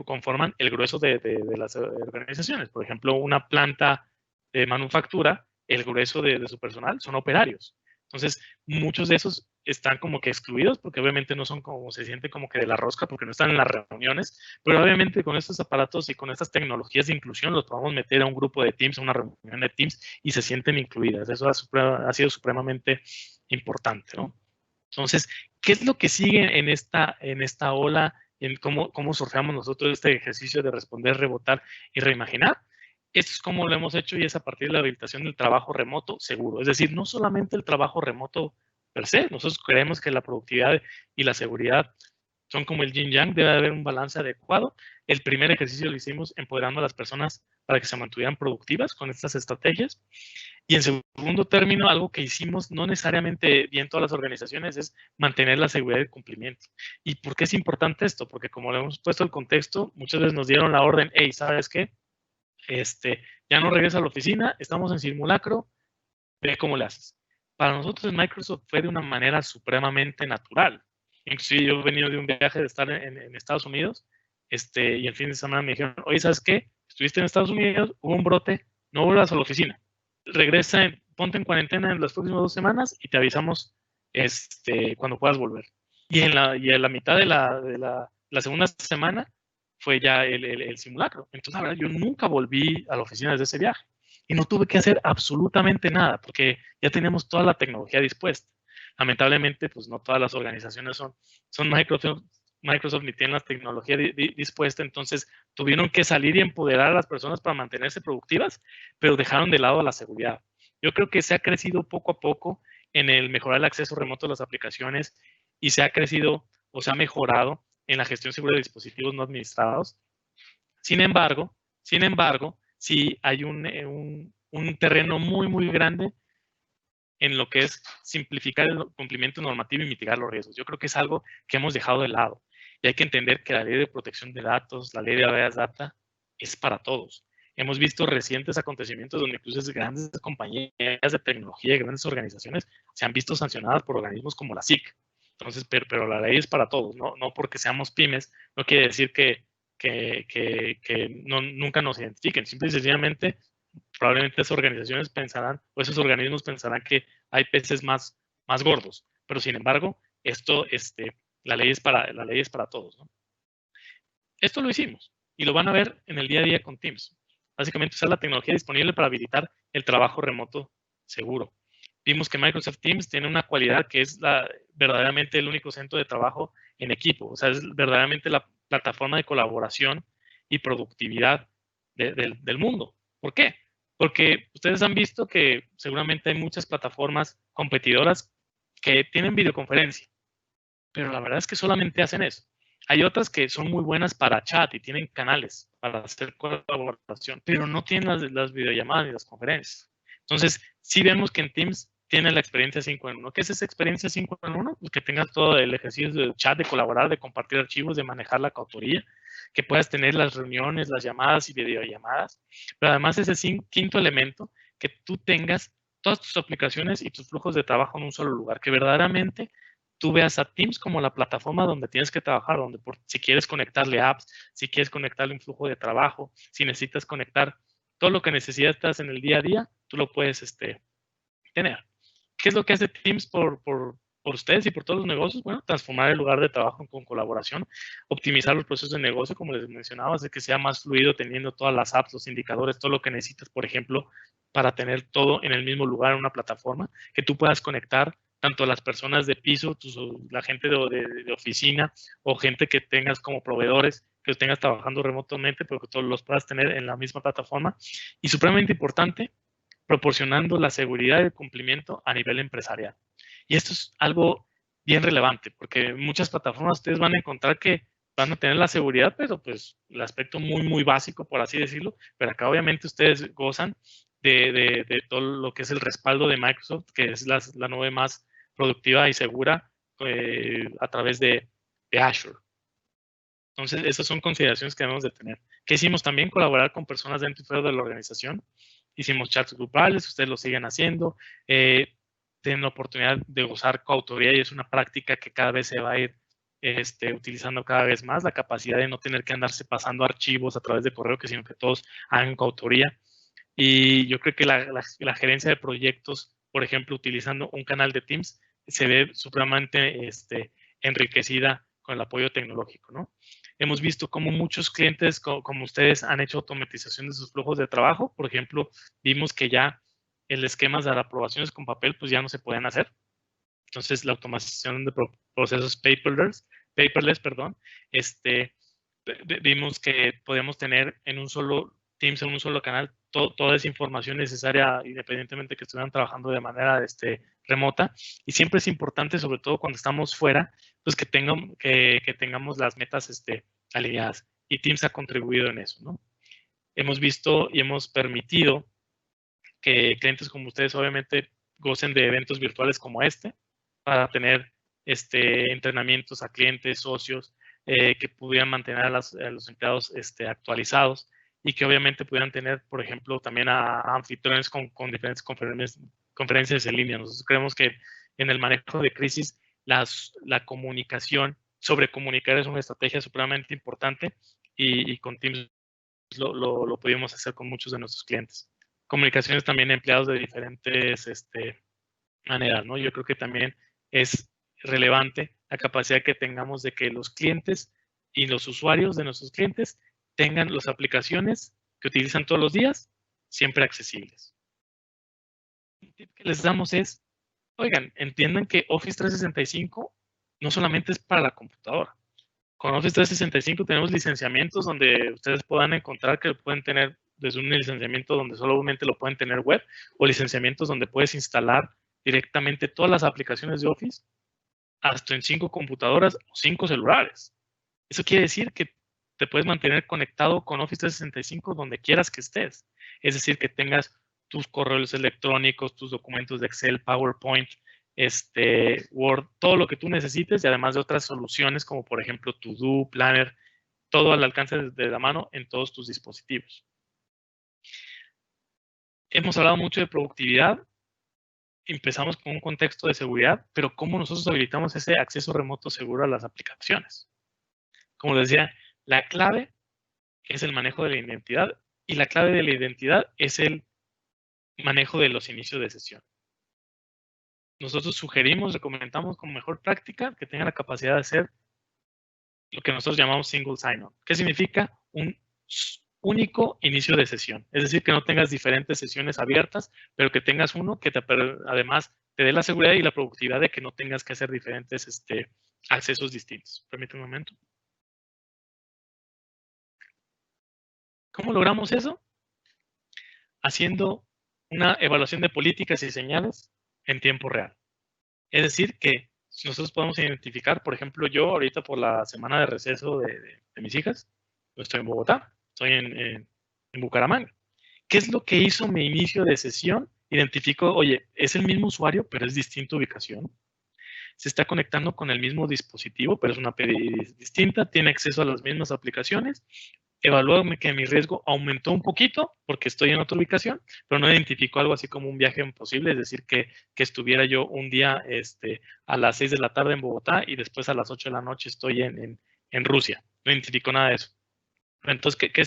conforman el grueso de las organizaciones. Por ejemplo, una planta de manufactura, el grueso de su personal son operarios. Entonces, muchos de esos están como que excluidos porque obviamente no son como, se siente como que de la rosca porque no están en las reuniones, pero obviamente con estos aparatos y con estas tecnologías de inclusión los podemos meter a un grupo de Teams, a una reunión de Teams y se sienten incluidas. Eso ha sido supremamente importante, ¿no? Entonces, ¿qué es lo que sigue en esta ola? En cómo surfeamos nosotros este ejercicio de responder, rebotar y reimaginar. Esto es como lo hemos hecho y es a partir de la habilitación del trabajo remoto seguro. Es decir, no solamente el trabajo remoto per se. Nosotros creemos que la productividad y la seguridad son como el yin yang, debe haber un balance adecuado. El primer ejercicio lo hicimos empoderando a las personas para que se mantuvieran productivas con estas estrategias. Y en segundo término, algo que hicimos no necesariamente bien todas las organizaciones es mantener la seguridad y el cumplimiento. ¿Y por qué es importante esto? Porque como le hemos puesto el contexto, muchas veces nos dieron la orden, hey, ¿sabes qué? Ya no regresa a la oficina, estamos en simulacro, ve cómo le haces. Para nosotros en Microsoft fue de una manera supremamente natural. Inclusive yo he venido de un viaje de estar en Estados Unidos y el fin de semana me dijeron, oye, ¿sabes qué? Estuviste en Estados Unidos, hubo un brote, no vuelvas a la oficina. Regresa, ponte en cuarentena en las próximas 2 semanas y te avisamos cuando puedas volver. Y en la mitad de la segunda semana fue ya el simulacro. Entonces, la verdad, yo nunca volví a la oficina desde ese viaje. Y no tuve que hacer absolutamente nada, porque ya teníamos toda la tecnología dispuesta. Lamentablemente, pues no todas las organizaciones son Microsoft ni tienen la tecnología dispuesta, entonces tuvieron que salir y empoderar a las personas para mantenerse productivas, pero dejaron de lado la seguridad. Yo creo que se ha crecido poco a poco en el mejorar el acceso remoto a las aplicaciones y se ha crecido o se ha mejorado en la gestión segura de dispositivos no administrados. Sin embargo, sí hay un terreno muy, muy grande en lo que es simplificar el cumplimiento normativo y mitigar los riesgos. Yo creo que es algo que hemos dejado de lado. Y hay que entender que la ley de protección de datos, la ley de habeas data, es para todos. Hemos visto recientes acontecimientos donde incluso grandes compañías de tecnología y grandes organizaciones se han visto sancionadas por organismos como la SIC. Entonces, pero la ley es para todos, no porque seamos pymes, no quiere decir que nunca nos identifiquen. Simple y sencillamente, probablemente esas organizaciones pensarán, o esos organismos pensarán que hay peces más gordos. Pero sin embargo, la ley es para todos, ¿no? Esto lo hicimos y lo van a ver en el día a día con Teams. Básicamente usar la tecnología disponible para habilitar el trabajo remoto seguro. Vimos que Microsoft Teams tiene una cualidad que es verdaderamente el único centro de trabajo en equipo. O sea, es verdaderamente la plataforma de colaboración y productividad del mundo. ¿Por qué? Porque ustedes han visto que seguramente hay muchas plataformas competidoras que tienen videoconferencia, pero la verdad es que solamente hacen eso. Hay otras que son muy buenas para chat y tienen canales para hacer colaboración, pero no tienen las videollamadas ni las conferencias. Entonces, sí vemos que en Teams tiene la experiencia 5 en 1. ¿Qué es esa experiencia 5 en 1? Pues que tengas todo el ejercicio de chat, de colaborar, de compartir archivos, de manejar la coautoría, que puedas tener las reuniones, las llamadas y videollamadas, pero además ese quinto elemento, que tú tengas todas tus aplicaciones y tus flujos de trabajo en un solo lugar, que verdaderamente tú veas a Teams como la plataforma donde tienes que trabajar, donde si quieres conectarle apps, si quieres conectarle un flujo de trabajo, si necesitas conectar todo lo que necesitas en el día a día, tú lo puedes tener. ¿Qué es lo que hace Teams por ustedes y por todos los negocios? Bueno, transformar el lugar de trabajo con colaboración, optimizar los procesos de negocio, como les mencionaba, hacer que sea más fluido teniendo todas las apps, los indicadores, todo lo que necesitas, por ejemplo, para tener todo en el mismo lugar, en una plataforma, que tú puedas conectar tanto las personas de piso, la gente de oficina o gente que tengas como proveedores, que tengas trabajando remotamente, pero que todos los puedas tener en la misma plataforma. Y supremamente importante, proporcionando la seguridad y el cumplimiento a nivel empresarial. Y esto es algo bien relevante, porque muchas plataformas ustedes van a encontrar que van a tener la seguridad, pero pues el aspecto muy, muy básico, por así decirlo, pero acá obviamente ustedes gozan de todo lo que es el respaldo de Microsoft, que es la nube más productiva y segura a través de Azure. Entonces, esas son consideraciones que debemos de tener. ¿Qué hicimos? También colaborar con personas dentro y fuera de la organización. Hicimos chats grupales, ustedes lo siguen haciendo. Tienen la oportunidad de gozar coautoría y es una práctica que cada vez se va a ir utilizando cada vez más, la capacidad de no tener que andarse pasando archivos a través de correo, sino que todos hagan coautoría. Y yo creo que la gerencia de proyectos, por ejemplo, utilizando un canal de Teams, se ve supremamente enriquecida con el apoyo tecnológico, ¿no? Hemos visto cómo muchos clientes, como ustedes, han hecho automatización de sus flujos de trabajo. Por ejemplo, vimos que ya el esquema de aprobaciones con papel, pues ya no se pueden hacer. Entonces, la automatización de procesos paperless, vimos que podemos tener en un solo Teams, en un solo canal, toda esa información necesaria, independientemente que estuvieran trabajando de manera remota. Y siempre es importante, sobre todo cuando estamos fuera, pues que tengamos las metas alineadas. Y Teams ha contribuido en eso, ¿no? Hemos visto y hemos permitido que clientes como ustedes, obviamente, gocen de eventos virtuales como para tener entrenamientos a clientes, socios, que pudieran mantener a los empleados actualizados y que obviamente pudieran tener, por ejemplo, también a anfitriones con diferentes conferencias en línea. Nosotros creemos que en el manejo de crisis, la comunicación, sobre comunicar es una estrategia supremamente importante y con Teams lo pudimos hacer con muchos de nuestros clientes. Comunicaciones también empleados de diferentes maneras, ¿no? Yo creo que también es relevante la capacidad que tengamos de que los clientes y los usuarios de nuestros clientes tengan las aplicaciones que utilizan todos los días siempre accesibles. El tip que les damos es, oigan, entiendan que Office 365 no solamente es para la computadora. Con Office 365 tenemos licenciamientos donde ustedes puedan encontrar que pueden tener desde un licenciamiento donde solamente lo pueden tener web o licenciamientos donde puedes instalar directamente todas las aplicaciones de Office hasta en 5 computadoras o 5 celulares. Eso quiere decir que te puedes mantener conectado con Office 365 donde quieras que estés. Es decir, que tengas tus correos electrónicos, tus documentos de Excel, PowerPoint, Word, todo lo que tú necesites y además de otras soluciones como por ejemplo To-Do, Planner, todo al alcance de la mano en todos tus dispositivos. Hemos hablado mucho de productividad. Empezamos con un contexto de seguridad, pero ¿cómo nosotros habilitamos ese acceso remoto seguro a las aplicaciones? Como les decía, la clave es el manejo de la identidad y la clave de la identidad es el manejo de los inicios de sesión. Nosotros sugerimos, recomendamos como mejor práctica que tengan la capacidad de hacer lo que nosotros llamamos single sign-on. ¿Qué significa? Un único inicio de sesión. Es decir, que no tengas diferentes sesiones abiertas, pero que tengas uno que además te dé la seguridad y la productividad de que no tengas que hacer diferentes accesos distintos. Permítame un momento. ¿Cómo logramos eso? Haciendo una evaluación de políticas y señales en tiempo real. Es decir, que nosotros podemos identificar, por ejemplo, yo ahorita por la semana de receso de mis hijas, yo estoy en Bogotá, estoy en Bucaramanga. ¿Qué es lo que hizo mi inicio de sesión? Identifico, oye, es el mismo usuario, pero es distinta ubicación. Se está conectando con el mismo dispositivo, pero es una API distinta, tiene acceso a las mismas aplicaciones. Evalúo que mi riesgo aumentó un poquito porque estoy en otra ubicación, pero no identifico algo así como un viaje imposible, es decir, que estuviera yo un día a las 6 de la tarde en Bogotá y después a las 8 de la noche estoy en Rusia. No identifico nada de eso. Entonces, ¿qué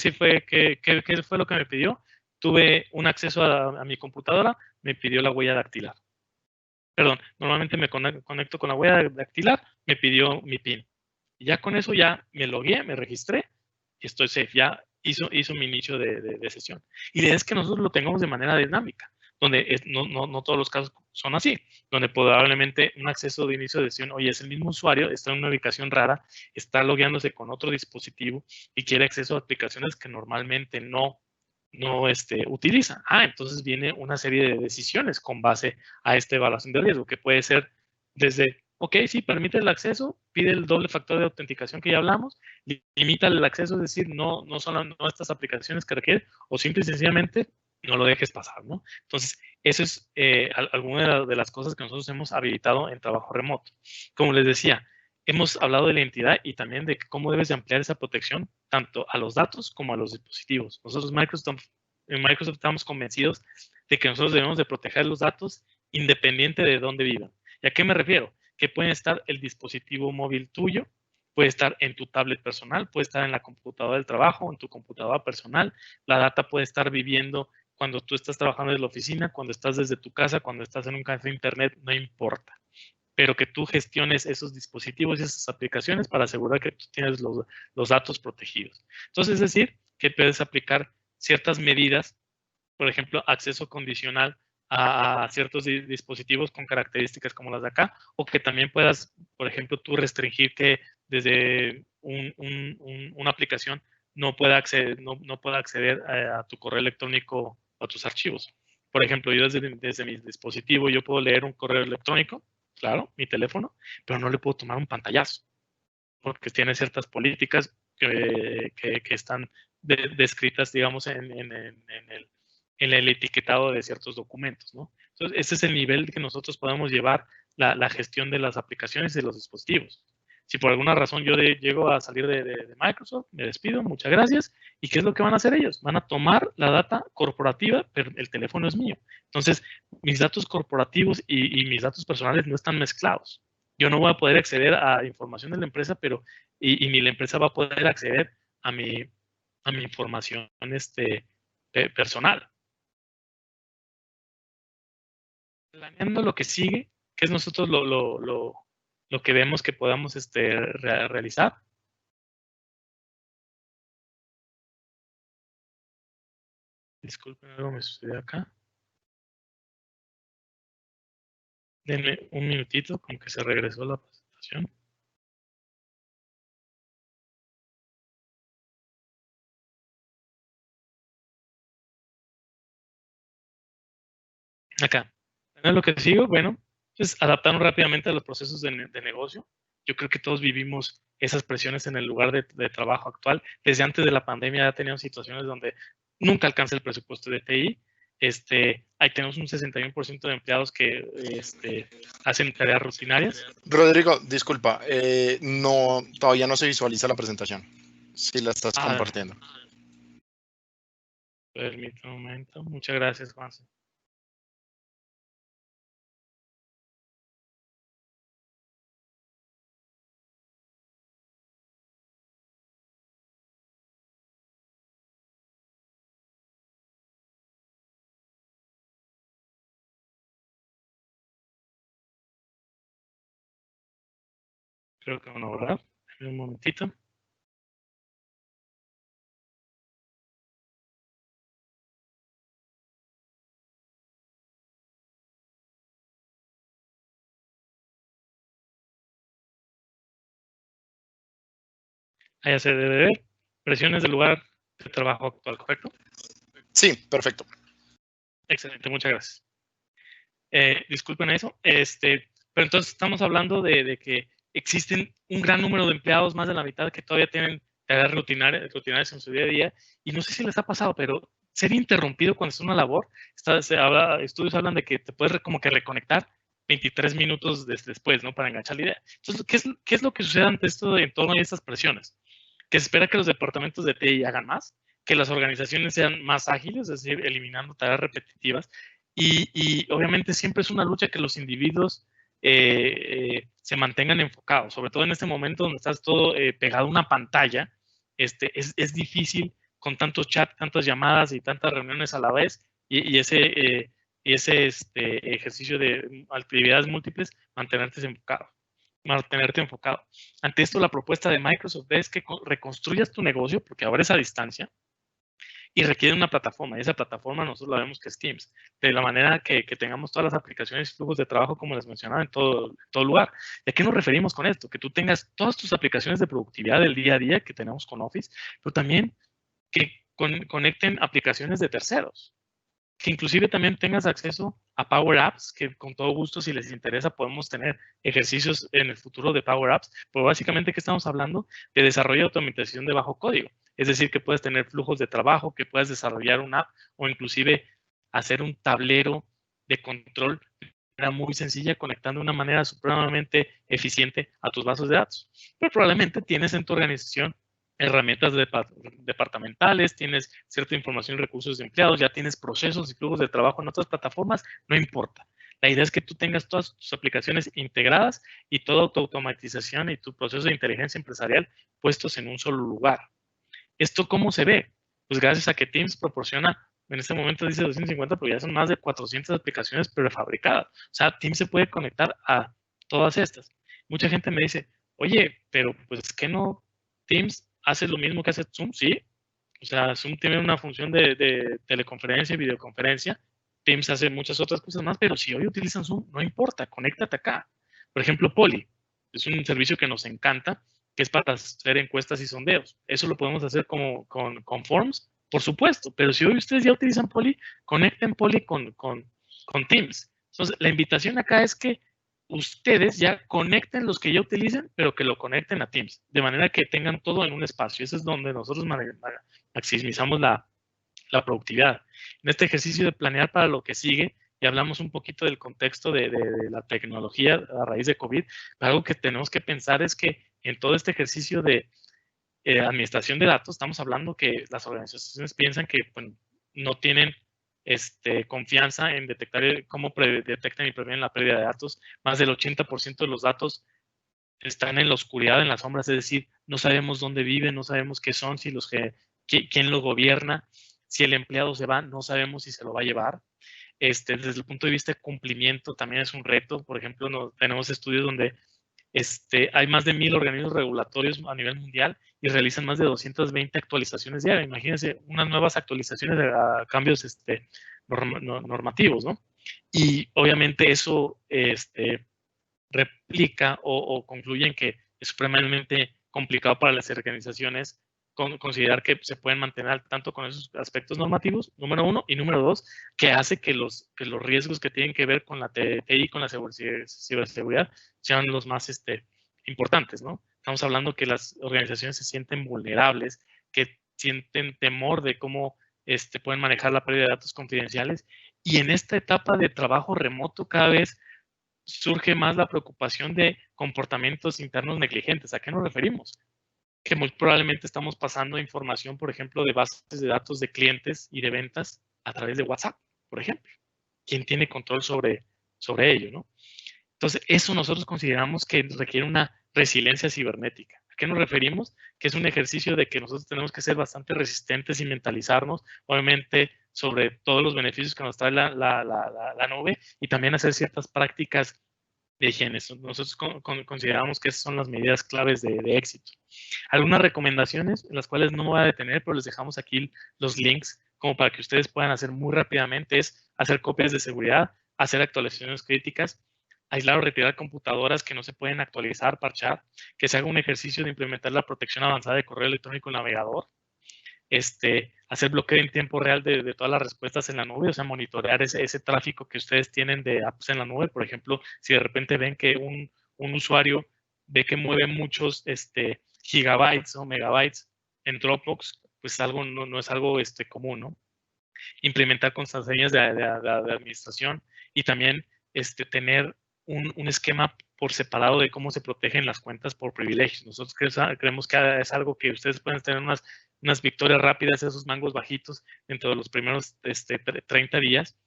fue lo que me pidió? Tuve un acceso a mi computadora, me pidió la huella dactilar. Perdón, normalmente me conecto con la huella dactilar, me pidió mi PIN. Y ya con eso ya me logué, me registré y estoy safe. Ya hizo mi inicio de sesión. Y la idea es que nosotros lo tengamos de manera dinámica, donde no todos los casos son así, donde probablemente un acceso de inicio de sesión, oye, es el mismo usuario, está en una ubicación rara, está logueándose con otro dispositivo y quiere acceso a aplicaciones que normalmente no utiliza. Entonces viene una serie de decisiones con base a esta evaluación de riesgo, que puede ser desde, ok, sí, permite el acceso, pide el doble factor de autenticación que ya hablamos, limita el acceso, es decir, no estas aplicaciones que requiere, o simple y sencillamente no lo dejes pasar, ¿no? Entonces, eso es alguna de las cosas que nosotros hemos habilitado en trabajo remoto. Como les decía, hemos hablado de la identidad y también de cómo debes de ampliar esa protección tanto a los datos como a los dispositivos. Nosotros en Microsoft estamos convencidos de que nosotros debemos de proteger los datos independiente de dónde vivan. ¿Y a qué me refiero? Que puede estar el dispositivo móvil tuyo, puede estar en tu tablet personal, puede estar en la computadora del trabajo, en tu computadora personal. La data puede estar viviendo cuando tú estás trabajando desde la oficina, cuando estás desde tu casa, cuando estás en un café de internet, no importa. Pero que tú gestiones esos dispositivos y esas aplicaciones para asegurar que tú tienes los datos protegidos. Entonces, es decir, que puedes aplicar ciertas medidas, por ejemplo, acceso condicional a ciertos dispositivos con características como las de acá, o que también puedas, por ejemplo, tú restringir que desde una aplicación no pueda acceder a tu correo electrónico o a tus archivos. Por ejemplo, yo desde mi dispositivo yo puedo leer un correo electrónico, claro, mi teléfono, pero no le puedo tomar un pantallazo, porque tiene ciertas políticas que están descritas, digamos, en el etiquetado de ciertos documentos, ¿no? Entonces, ese es el nivel que nosotros podemos llevar la gestión de las aplicaciones y de los dispositivos. Si por alguna razón yo llego a salir de Microsoft, me despido, muchas gracias. ¿Y qué es lo que van a hacer ellos? Van a tomar la data corporativa, pero el teléfono es mío. Entonces, mis datos corporativos y mis datos personales no están mezclados. Yo no voy a poder acceder a información de la empresa, pero ni la empresa va a poder acceder a mi información personal. Planeando lo que sigue, que es nosotros lo que vemos que podamos realizar. Disculpen, algo me sucedió acá. Denme un minutito, como que se regresó la presentación. Acá. Lo que sigo, bueno, pues adaptarnos rápidamente a los procesos de negocio. Yo creo que todos vivimos esas presiones en el lugar de trabajo actual. Desde antes de la pandemia ya teníamos situaciones donde nunca alcanza el presupuesto de TI. Ahí tenemos un 61% de empleados que hacen tareas rutinarias. Rodrigo, disculpa, todavía no se visualiza la presentación. Si la estás compartiendo. Permítame un momento. Muchas gracias, Juanse. Creo que van a borrar. Un momentito. Ahí se debe ver. Presiones del lugar de trabajo actual, ¿correcto? Sí, perfecto. Excelente, muchas gracias. Disculpen eso. Pero entonces estamos hablando de que existen un gran número de empleados, más de la mitad, que todavía tienen tareas rutinarias en su día a día. Y no sé si les ha pasado, pero ser interrumpido cuando es una labor, estudios hablan de que te puedes como que reconectar 23 minutos después, ¿no? Para enganchar la idea. Entonces, ¿qué es lo que sucede ante esto en torno a estas presiones? Que se espera que los departamentos de TI hagan más, que las organizaciones sean más ágiles, es decir, eliminando tareas repetitivas. Y obviamente siempre es una lucha que los individuos se mantengan enfocados, sobre todo en este momento donde estás todo pegado a una pantalla. Es difícil con tantos chats, tantas llamadas y tantas reuniones a la vez y ese ejercicio de actividades múltiples, mantenerte enfocado. Ante esto, la propuesta de Microsoft es que reconstruyas tu negocio, porque ahora es a distancia, y requiere una plataforma. Y esa plataforma nosotros la vemos que es Teams, de la manera que tengamos todas las aplicaciones y flujos de trabajo, como les mencionaba, en todo lugar. ¿Y a qué nos referimos con esto? Que tú tengas todas tus aplicaciones de productividad del día a día que tenemos con Office, pero también que conecten aplicaciones de terceros. Que inclusive también tengas acceso a Power Apps, que con todo gusto, si les interesa, podemos tener ejercicios en el futuro de Power Apps, pero básicamente que estamos hablando de desarrollo y automatización de bajo código. Es decir, que puedes tener flujos de trabajo, que puedas desarrollar una app o inclusive hacer un tablero de control de manera muy sencilla, conectando de una manera supremamente eficiente a tus bases de datos. Pero probablemente tienes en tu organización herramientas departamentales, tienes cierta información y recursos de empleados, ya tienes procesos y flujos de trabajo en otras plataformas, no importa. La idea es que tú tengas todas tus aplicaciones integradas y toda tu automatización y tu proceso de inteligencia empresarial puestos en un solo lugar. ¿Esto cómo se ve? Pues gracias a que Teams proporciona, en este momento dice 250, pero ya son más de 400 aplicaciones prefabricadas. O sea, Teams se puede conectar a todas estas. Mucha gente me dice, oye, pero pues ¿qué no Teams hace lo mismo que hace Zoom? Sí. O sea, Zoom tiene una función de teleconferencia y videoconferencia. Teams hace muchas otras cosas más, pero si hoy utilizan Zoom, no importa, conéctate acá. Por ejemplo, Poly es un servicio que nos encanta, que es para hacer encuestas y sondeos. Eso lo podemos hacer con Forms, por supuesto, pero si hoy ustedes ya utilizan Poly, conecten Poly con Teams. Entonces, la invitación acá es que ustedes ya conecten los que ya utilicen, pero que lo conecten a Teams, de manera que tengan todo en un espacio. Ese es donde nosotros maximizamos la productividad. En este ejercicio de planear para lo que sigue, y hablamos un poquito del contexto de la tecnología a raíz de COVID, algo que tenemos que pensar es que en todo este ejercicio de administración de datos, estamos hablando que las organizaciones piensan que bueno, no tienen confianza en detectar cómo detectan y previenen la pérdida de datos. Más del 80% de los datos están en la oscuridad, en las sombras, es decir, no sabemos dónde viven, no sabemos qué son, si quién los gobierna, si el empleado se va, no sabemos si se lo va a llevar. Desde el punto de vista de cumplimiento también es un reto. Por ejemplo, tenemos estudios donde hay más de 1,000 organismos regulatorios a nivel mundial y realizan más de 220 actualizaciones diarias. Imagínense unas nuevas actualizaciones a cambios normativos, ¿no? Y obviamente eso replica o concluye en que es supremamente complicado para las organizaciones considerar que se pueden mantener tanto con esos aspectos normativos, número uno, y número dos, que hace que los riesgos que tienen que ver con la TI, con la ciberseguridad, sean los más importantes, ¿no? Estamos hablando que las organizaciones se sienten vulnerables, que sienten temor de cómo pueden manejar la pérdida de datos confidenciales, y en esta etapa de trabajo remoto cada vez surge más la preocupación de comportamientos internos negligentes. ¿A qué nos referimos? Que muy probablemente estamos pasando información, por ejemplo, de bases de datos de clientes y de ventas a través de WhatsApp, por ejemplo. ¿Quién tiene control sobre ello, no? Entonces, eso nosotros consideramos que requiere una resiliencia cibernética. ¿A qué nos referimos? Que es un ejercicio de que nosotros tenemos que ser bastante resistentes y mentalizarnos, obviamente, sobre todos los beneficios que nos trae la nube y también hacer ciertas prácticas de higiene. Nosotros consideramos que esas son las medidas claves de éxito. Algunas recomendaciones, en las cuales no me voy a detener, pero les dejamos aquí los links como para que ustedes puedan hacer muy rápidamente, es hacer copias de seguridad, hacer actualizaciones críticas, aislar o retirar computadoras que no se pueden actualizar, parchar, que se haga un ejercicio de implementar la protección avanzada de correo electrónico navegador, hacer bloqueo en tiempo real de todas las respuestas en la nube, o sea, monitorear ese tráfico que ustedes tienen de apps en la nube. Por ejemplo, si de repente ven que un usuario ve que mueve muchos gigabytes o megabytes en Dropbox, pues algo no es algo común, ¿no? Implementar contraseñas de administración y también tener un esquema por separado de cómo se protegen las cuentas por privilegios. Nosotros creemos que es algo que ustedes pueden tener unas victorias rápidas, esos mangos bajitos dentro de los primeros 30 días.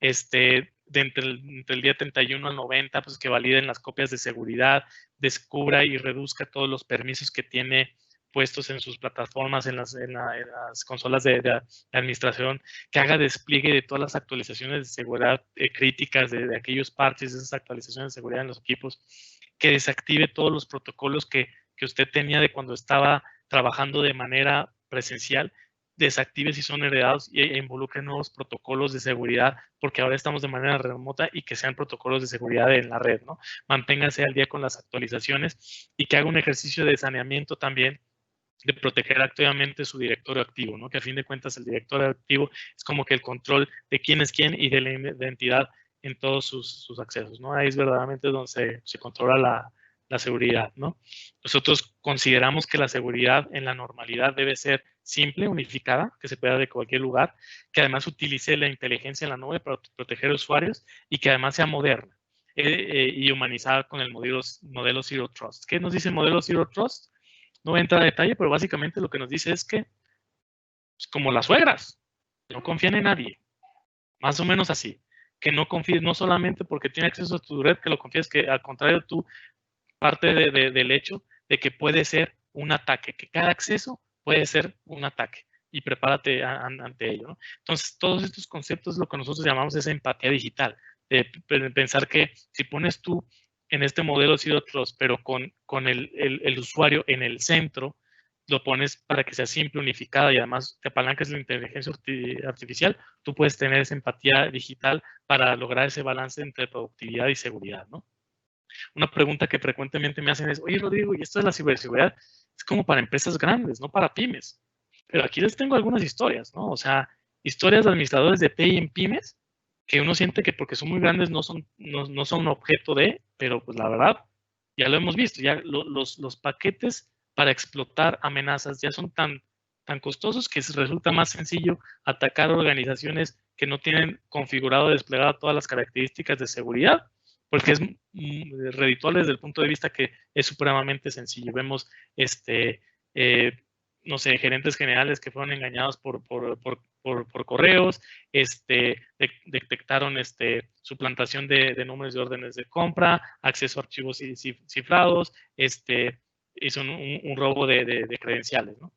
Entre el día 31 al 90, pues que validen las copias de seguridad, descubra y reduzca todos los permisos que tiene puestos en sus plataformas, en las consolas de administración, que haga despliegue de todas las actualizaciones de seguridad críticas, de aquellos parches, de esas actualizaciones de seguridad en los equipos, que desactive todos los protocolos que usted tenía de cuando estaba trabajando de manera presencial, desactive si son heredados e involucre nuevos protocolos de seguridad, porque ahora estamos de manera remota, y que sean protocolos de seguridad en la red, ¿no? Manténgase al día con las actualizaciones y que haga un ejercicio de saneamiento también, de proteger activamente su directorio activo, ¿no? Que a fin de cuentas el directorio activo es como que el control de quién es quién y de la identidad en todos sus accesos, ¿no? Ahí es verdaderamente donde se controla la seguridad, ¿no? Nosotros consideramos que la seguridad en la normalidad debe ser simple, unificada, que se pueda de cualquier lugar, que además utilice la inteligencia en la nube para proteger a usuarios y que además sea moderna y humanizada con el modelo Zero Trust. ¿Qué nos dice el modelo Zero Trust? No voy a entrar a detalle, pero básicamente lo que nos dice es que, pues, como las suegras, no confían en nadie, más o menos así, que no confíes no solamente porque tiene acceso a tu red, que lo confíes, que al contrario tú parte del hecho de que puede ser un ataque, que cada acceso puede ser un ataque y prepárate ante ello, ¿no? Entonces, todos estos conceptos, lo que nosotros llamamos esa empatía digital, de pensar que si pones tú en este modelo Zero Trust, pero con el usuario en el centro, lo pones para que sea simple, unificada y además te apalancas la inteligencia artificial, tú puedes tener esa empatía digital para lograr ese balance entre productividad y seguridad, ¿no? Una pregunta que frecuentemente me hacen es, oye, Rodrigo, ¿y esto de la ciberseguridad es como para empresas grandes, no para pymes? Pero aquí les tengo algunas historias, ¿no? O sea, historias de administradores de TI en pymes que uno siente que porque son muy grandes no son objeto de, pero pues la verdad, ya lo hemos visto, ya los paquetes para explotar amenazas ya son tan costosos que resulta más sencillo atacar organizaciones que no tienen configurado, desplegado todas las características de seguridad, porque es redituable desde el punto de vista que es supremamente sencillo. Vemos, no sé, gerentes generales que fueron engañados por correos, detectaron suplantación de números de órdenes de compra, acceso a archivos cifrados, hizo un robo de credenciales, ¿no?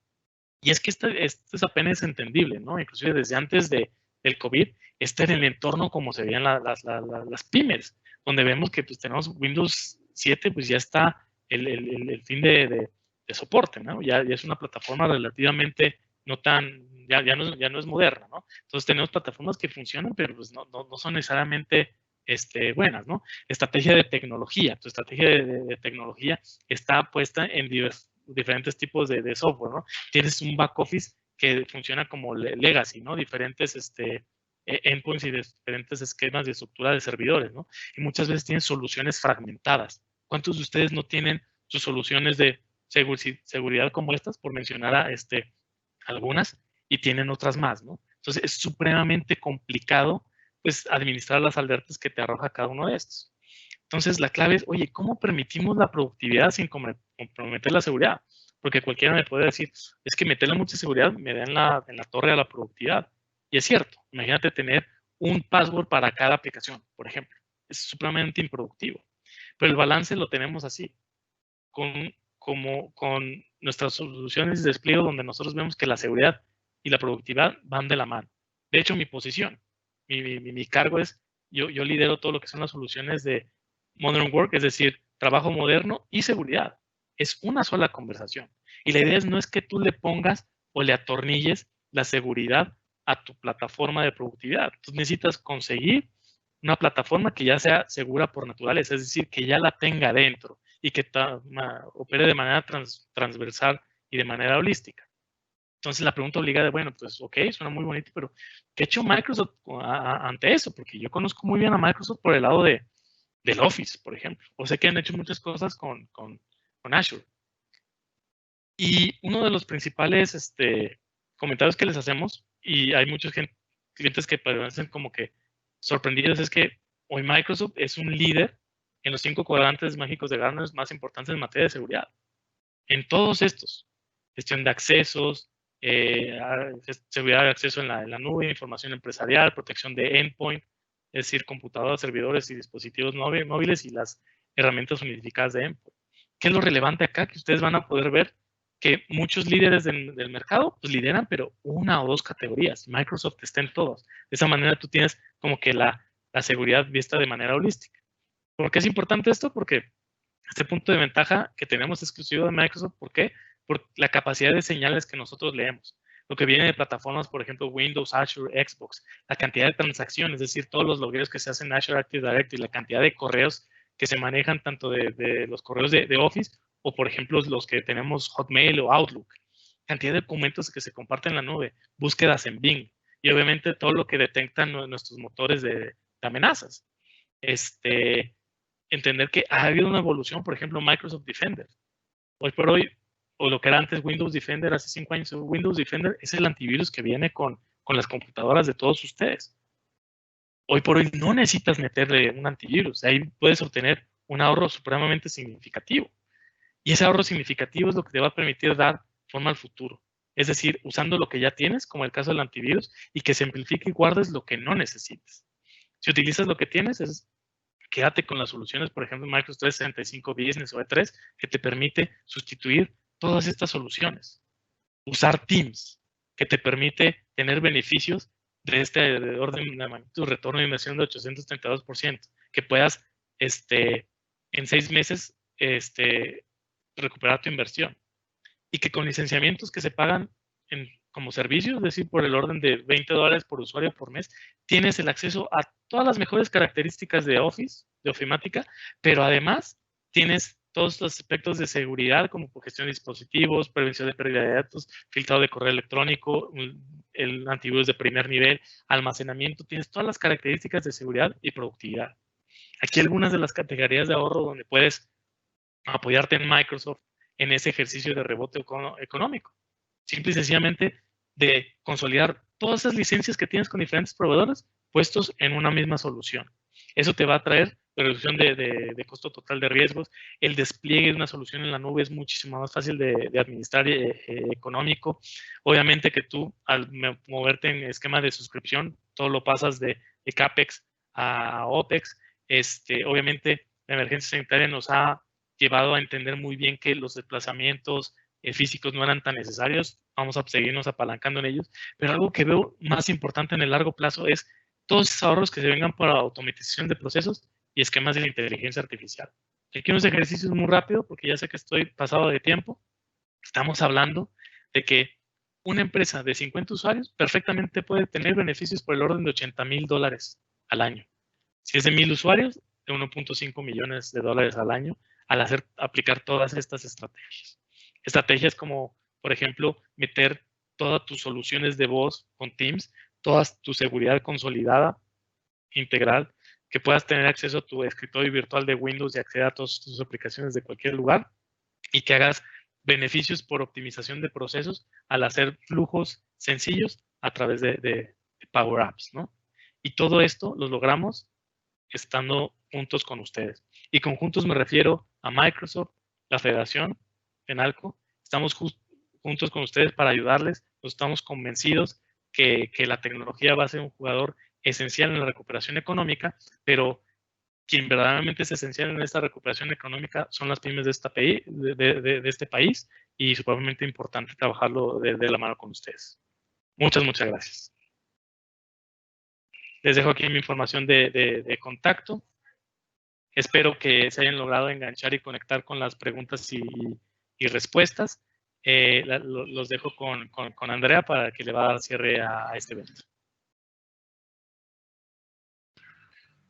Y es que esto es apenas entendible, ¿no? Inclusive desde antes del COVID, en el entorno como se veían las pymes, donde vemos que pues, tenemos Windows 7, pues ya está el fin de soporte, ¿no? Ya es una plataforma relativamente no tan, ya no es moderna, ¿no? Entonces tenemos plataformas que funcionan, pero pues no son necesariamente buenas, ¿no? Estrategia de tecnología. Tu estrategia de tecnología está puesta en diferentes tipos de software, ¿no? Tienes un back office que funciona como legacy, ¿no? Diferentes endpoints y diferentes esquemas de estructura de servidores, ¿no? Y muchas veces tienen soluciones fragmentadas. ¿Cuántos de ustedes no tienen sus soluciones de seguridad como estas, por mencionar algunas, y tienen otras más, ¿no? Entonces es supremamente complicado, pues, administrar las alertas que te arroja cada uno de estos. Entonces la clave es, oye, ¿cómo permitimos la productividad sin comprometer la seguridad? Porque cualquiera me puede decir, es que meterle mucha seguridad me da en la torre a la productividad. Y es cierto, imagínate tener un password para cada aplicación, por ejemplo. Es supremamente improductivo. Pero el balance lo tenemos así, con nuestras soluciones de despliegue donde nosotros vemos que la seguridad y la productividad van de la mano. De hecho, mi posición, mi cargo es, yo lidero todo lo que son las soluciones de Modern Work, es decir, trabajo moderno y seguridad. Es una sola conversación. Y la idea no es que tú le pongas o le atornilles la seguridad a tu plataforma de productividad. Tú necesitas conseguir una plataforma que ya sea segura por naturaleza, es decir, que ya la tenga dentro y que opere de manera transversal y de manera holística. Entonces la pregunta obligada, bueno, pues ok, suena muy bonito, pero ¿qué ha hecho Microsoft ante eso? Porque yo conozco muy bien a Microsoft por el lado del Office, por ejemplo. O sé que han hecho muchas cosas con Azure. Y uno de los principales comentarios que les hacemos, y hay muchos clientes que parecen como que sorprendidos, es que hoy Microsoft es un líder en los 5 cuadrantes mágicos de Gartner más importantes en materia de seguridad. En todos estos, gestión de accesos, seguridad de acceso en la nube, información empresarial, protección de endpoint, es decir, computadoras, servidores y dispositivos móviles y las herramientas unificadas de endpoint. ¿Qué es lo relevante acá? Que ustedes van a poder ver que muchos líderes del mercado pues lideran, pero una o dos categorías. Microsoft está en todos. De esa manera tú tienes como que la seguridad vista de manera holística. ¿Por qué es importante esto? Porque este punto de ventaja que tenemos exclusivo de Microsoft, ¿por qué? Por la capacidad de señales que nosotros leemos. Lo que viene de plataformas, por ejemplo, Windows, Azure, Xbox, la cantidad de transacciones, es decir, todos los logueos que se hacen en Azure Active Directory, la cantidad de correos que se manejan tanto de los correos de Office o, por ejemplo, los que tenemos Hotmail o Outlook, cantidad de documentos que se comparten en la nube, búsquedas en Bing y obviamente todo lo que detectan nuestros motores de amenazas. Entender que ha habido una evolución, por ejemplo, Microsoft Defender. Hoy por hoy, o lo que era antes Windows Defender, hace 5 años, Windows Defender es el antivirus que viene con las computadoras de todos ustedes. Hoy por hoy no necesitas meterle un antivirus, ahí puedes obtener un ahorro supremamente significativo. Y ese ahorro significativo es lo que te va a permitir dar forma al futuro. Es decir, usando lo que ya tienes, como el caso del antivirus, y que simplifique y guardes lo que no necesites. Si utilizas lo que tienes, quédate con las soluciones, por ejemplo, Microsoft 365 Business o E3, que te permite sustituir todas estas soluciones. Usar Teams, que te permite tener beneficios de orden de magnitud, retorno de inversión de 832%, que puedas en 6 meses recuperar tu inversión. Y que con licenciamientos que se pagan como servicio, es decir, por el orden de $20 por usuario por mes, tienes el acceso a todas las mejores características de Office, de ofimática, pero además tienes todos los aspectos de seguridad como gestión de dispositivos, prevención de pérdida de datos, filtrado de correo electrónico, el antivirus de primer nivel, almacenamiento, tienes todas las características de seguridad y productividad. Aquí algunas de las categorías de ahorro donde puedes apoyarte en Microsoft en ese ejercicio de rebote económico. Simple y sencillamente de consolidar todas esas licencias que tienes con diferentes proveedores puestos en una misma solución. Eso te va a traer reducción de costo total de riesgos. El despliegue de una solución en la nube es muchísimo más fácil de administrar económico. Obviamente que tú, al moverte en esquema de suscripción, todo lo pasas de CAPEX a OPEX. Obviamente, la emergencia sanitaria nos ha llevado a entender muy bien que los desplazamientos físicos no eran tan necesarios. Vamos a seguirnos apalancando en ellos. Pero algo que veo más importante en el largo plazo es todos esos ahorros que se vengan por automatización de procesos y esquemas de inteligencia artificial. Aquí unos ejercicios muy rápido, porque ya sé que estoy pasado de tiempo. Estamos hablando de que una empresa de 50 usuarios perfectamente puede tener beneficios por el orden de $80,000 al año. Si es de 1,000 usuarios, de $1.5 millones al año al aplicar todas estas estrategias. Estrategias como, por ejemplo, meter todas tus soluciones de voz con Teams, toda tu seguridad consolidada, integral, que puedas tener acceso a tu escritorio virtual de Windows y acceder a todas tus aplicaciones de cualquier lugar, y que hagas beneficios por optimización de procesos al hacer flujos sencillos a través de Power Apps, ¿no? Y todo esto lo logramos estando juntos con ustedes. Y con juntos me refiero a Microsoft, la Federación, Fenalco. Estamos juntos con ustedes para ayudarles. Nos estamos convencidos que la tecnología va a ser un jugador esencial en la recuperación económica, pero quien verdaderamente es esencial en esta recuperación económica son las pymes de este país, y es sumamente importante trabajarlo de la mano con ustedes. Muchas gracias. Les dejo aquí mi información de contacto. Espero que se hayan logrado enganchar y conectar con las preguntas y respuestas. Los dejo con Andrea para que le va a dar cierre a este evento.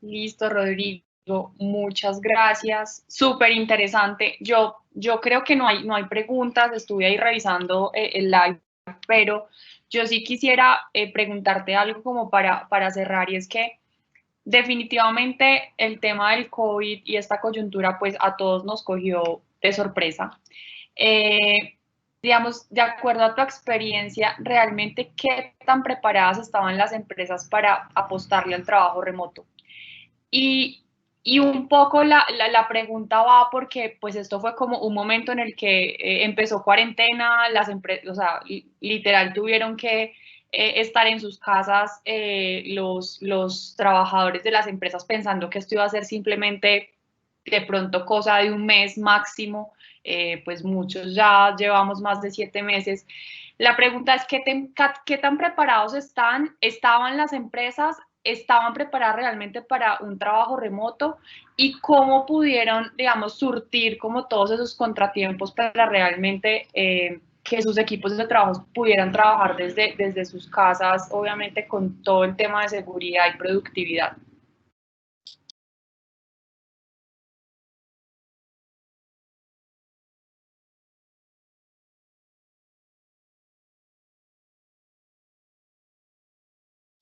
Listo, Rodrigo. Muchas gracias. Súper interesante. Yo creo que no hay preguntas. Estuve ahí revisando el live, pero yo sí quisiera preguntarte algo como para cerrar, y es que definitivamente el tema del COVID y esta coyuntura pues a todos nos cogió de sorpresa. Digamos, de acuerdo a tu experiencia, ¿realmente qué tan preparadas estaban las empresas para apostarle al trabajo remoto? Y un poco la pregunta va porque pues esto fue como un momento en el que empezó cuarentena, las empresas, o sea, literal tuvieron que estar en sus casas los trabajadores de las empresas pensando que esto iba a ser simplemente de pronto cosa de un mes máximo, pues muchos ya llevamos más de 7 meses. La pregunta es, ¿qué tan preparados estaban las empresas? ¿Estaban preparadas realmente para un trabajo remoto? ¿Y cómo pudieron, digamos, surtir como todos esos contratiempos para realmente que sus equipos de trabajo pudieran trabajar desde sus casas, obviamente con todo el tema de seguridad y productividad?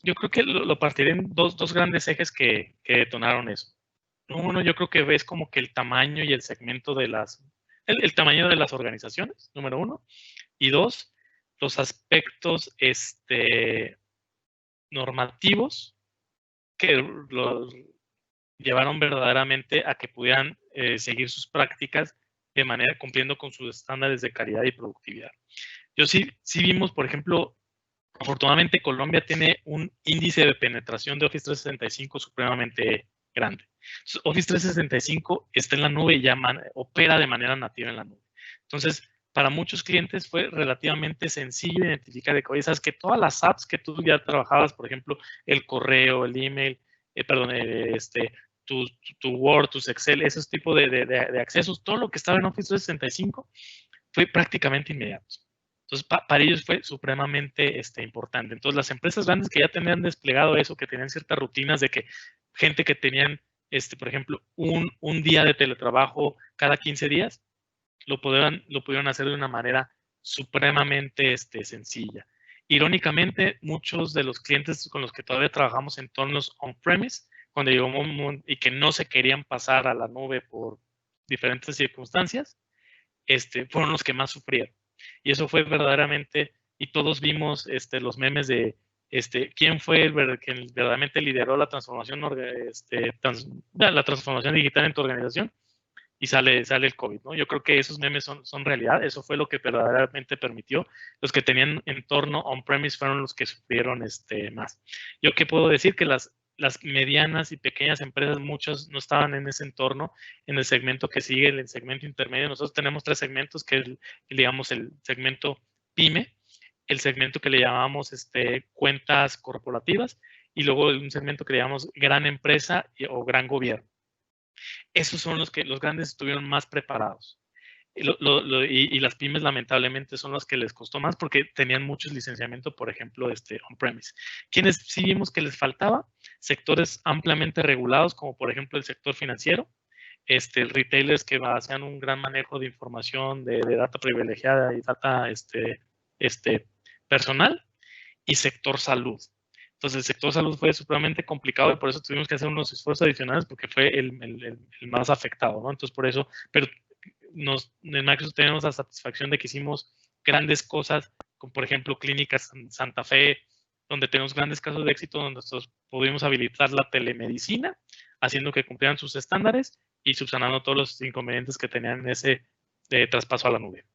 Yo creo que lo partiré en dos grandes ejes que detonaron eso. Uno, yo creo que ves como que el tamaño y el segmento de las el tamaño de las organizaciones, número 1. Y 2, los aspectos normativos que los llevaron verdaderamente a que pudieran seguir sus prácticas de manera cumpliendo con sus estándares de calidad y productividad. Sí vimos, por ejemplo, afortunadamente Colombia tiene un índice de penetración de Office 365 supremamente grande. Entonces, Office 365 está en la nube y ya opera de manera nativa en la nube. Entonces, para muchos clientes fue relativamente sencillo identificar de que, oye, sabes que todas las apps que tú ya trabajabas, por ejemplo, el correo, el email, tu Word, tus Excel, esos tipos de accesos, todo lo que estaba en Office 365 fue prácticamente inmediato. Entonces, para ellos fue supremamente importante. Entonces, las empresas grandes que ya tenían desplegado eso, que tenían ciertas rutinas de que gente que tenían, por ejemplo, un día de teletrabajo cada 15 días, lo pudieron hacer de una manera supremamente sencilla. Irónicamente, muchos de los clientes con los que todavía trabajamos en entornos on-premise, cuando llegó y que no se querían pasar a la nube por diferentes circunstancias, fueron los que más sufrieron. Y eso fue verdaderamente, y todos vimos los memes de quién fue el que verdaderamente lideró la transformación, la transformación digital en tu organización, y sale el COVID, ¿no? Yo creo que esos memes son realidad. Eso fue lo que verdaderamente permitió. Los que tenían entorno on-premise fueron los que sufrieron más. Yo qué puedo decir, que las medianas y pequeñas empresas, muchas no estaban en ese entorno, en el segmento que sigue, el segmento intermedio. Nosotros tenemos 3 segmentos, que es, digamos, el segmento PYME, el segmento que le llamamos cuentas corporativas, y luego un segmento que le llamamos gran empresa o gran gobierno. Esos son los que los grandes estuvieron más preparados. Y las pymes, lamentablemente, son las que les costó más porque tenían muchos licenciamientos, por ejemplo, on-premise. Quienes sí vimos que les faltaba, sectores ampliamente regulados, como por ejemplo el sector financiero, retailers que hacían un gran manejo de información, de data privilegiada y data personal, y sector salud. Entonces, el sector salud fue supremamente complicado y por eso tuvimos que hacer unos esfuerzos adicionales porque fue el más afectado, ¿no? Entonces, por eso, pero en Microsoft tenemos la satisfacción de que hicimos grandes cosas, como por ejemplo Clínicas Santa Fe, donde tenemos grandes casos de éxito, donde nosotros pudimos habilitar la telemedicina, haciendo que cumplieran sus estándares y subsanando todos los inconvenientes que tenían en ese traspaso a la nube.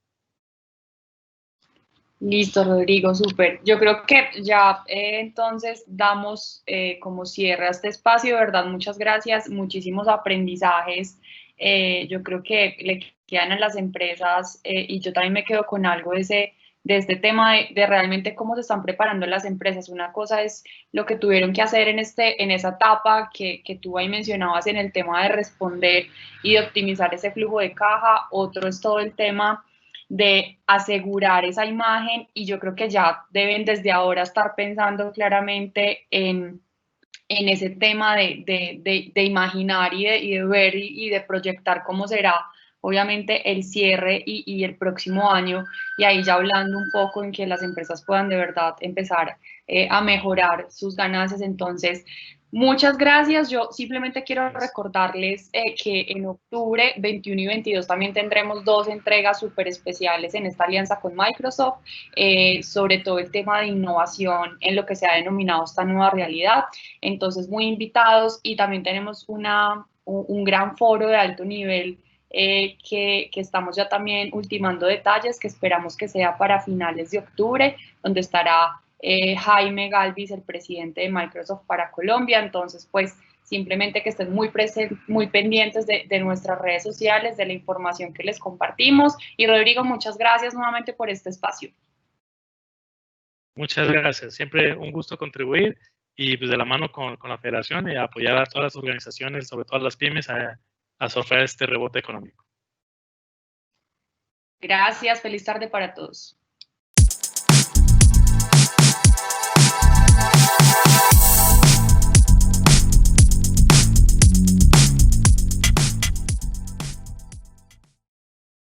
Listo, Rodrigo, súper. Yo creo que ya entonces damos como cierre a este espacio, ¿verdad? Muchas gracias, muchísimos aprendizajes. Yo creo que le quedan a las empresas y yo también me quedo con algo de este tema de realmente cómo se están preparando las empresas. Una cosa es lo que tuvieron que hacer en esa etapa que tú ahí mencionabas en el tema de responder y de optimizar ese flujo de caja. Otro es todo el tema de asegurar esa imagen, y yo creo que ya deben desde ahora estar pensando claramente en ese tema de imaginar y de ver y de proyectar cómo será obviamente el cierre y el próximo año, y ahí ya hablando un poco en que las empresas puedan de verdad empezar a mejorar sus ganancias. Entonces, muchas gracias. Yo simplemente quiero recordarles que en octubre 21 y 22 también tendremos 2 entregas súper especiales en esta alianza con Microsoft, sobre todo el tema de innovación en lo que se ha denominado esta nueva realidad. Entonces, muy invitados, y también tenemos un gran foro de alto nivel que estamos ya también ultimando detalles, que esperamos que sea para finales de octubre, donde estará Jaime Galvis, el presidente de Microsoft para Colombia. Entonces, pues simplemente que estén muy pendientes de nuestras redes sociales, de la información que les compartimos. Y Rodrigo, muchas gracias nuevamente por este espacio. Muchas gracias, siempre un gusto contribuir y pues de la mano con la federación y apoyar a todas las organizaciones, sobre todo a las pymes, a surfear este rebote económico. Gracias, feliz tarde para todos.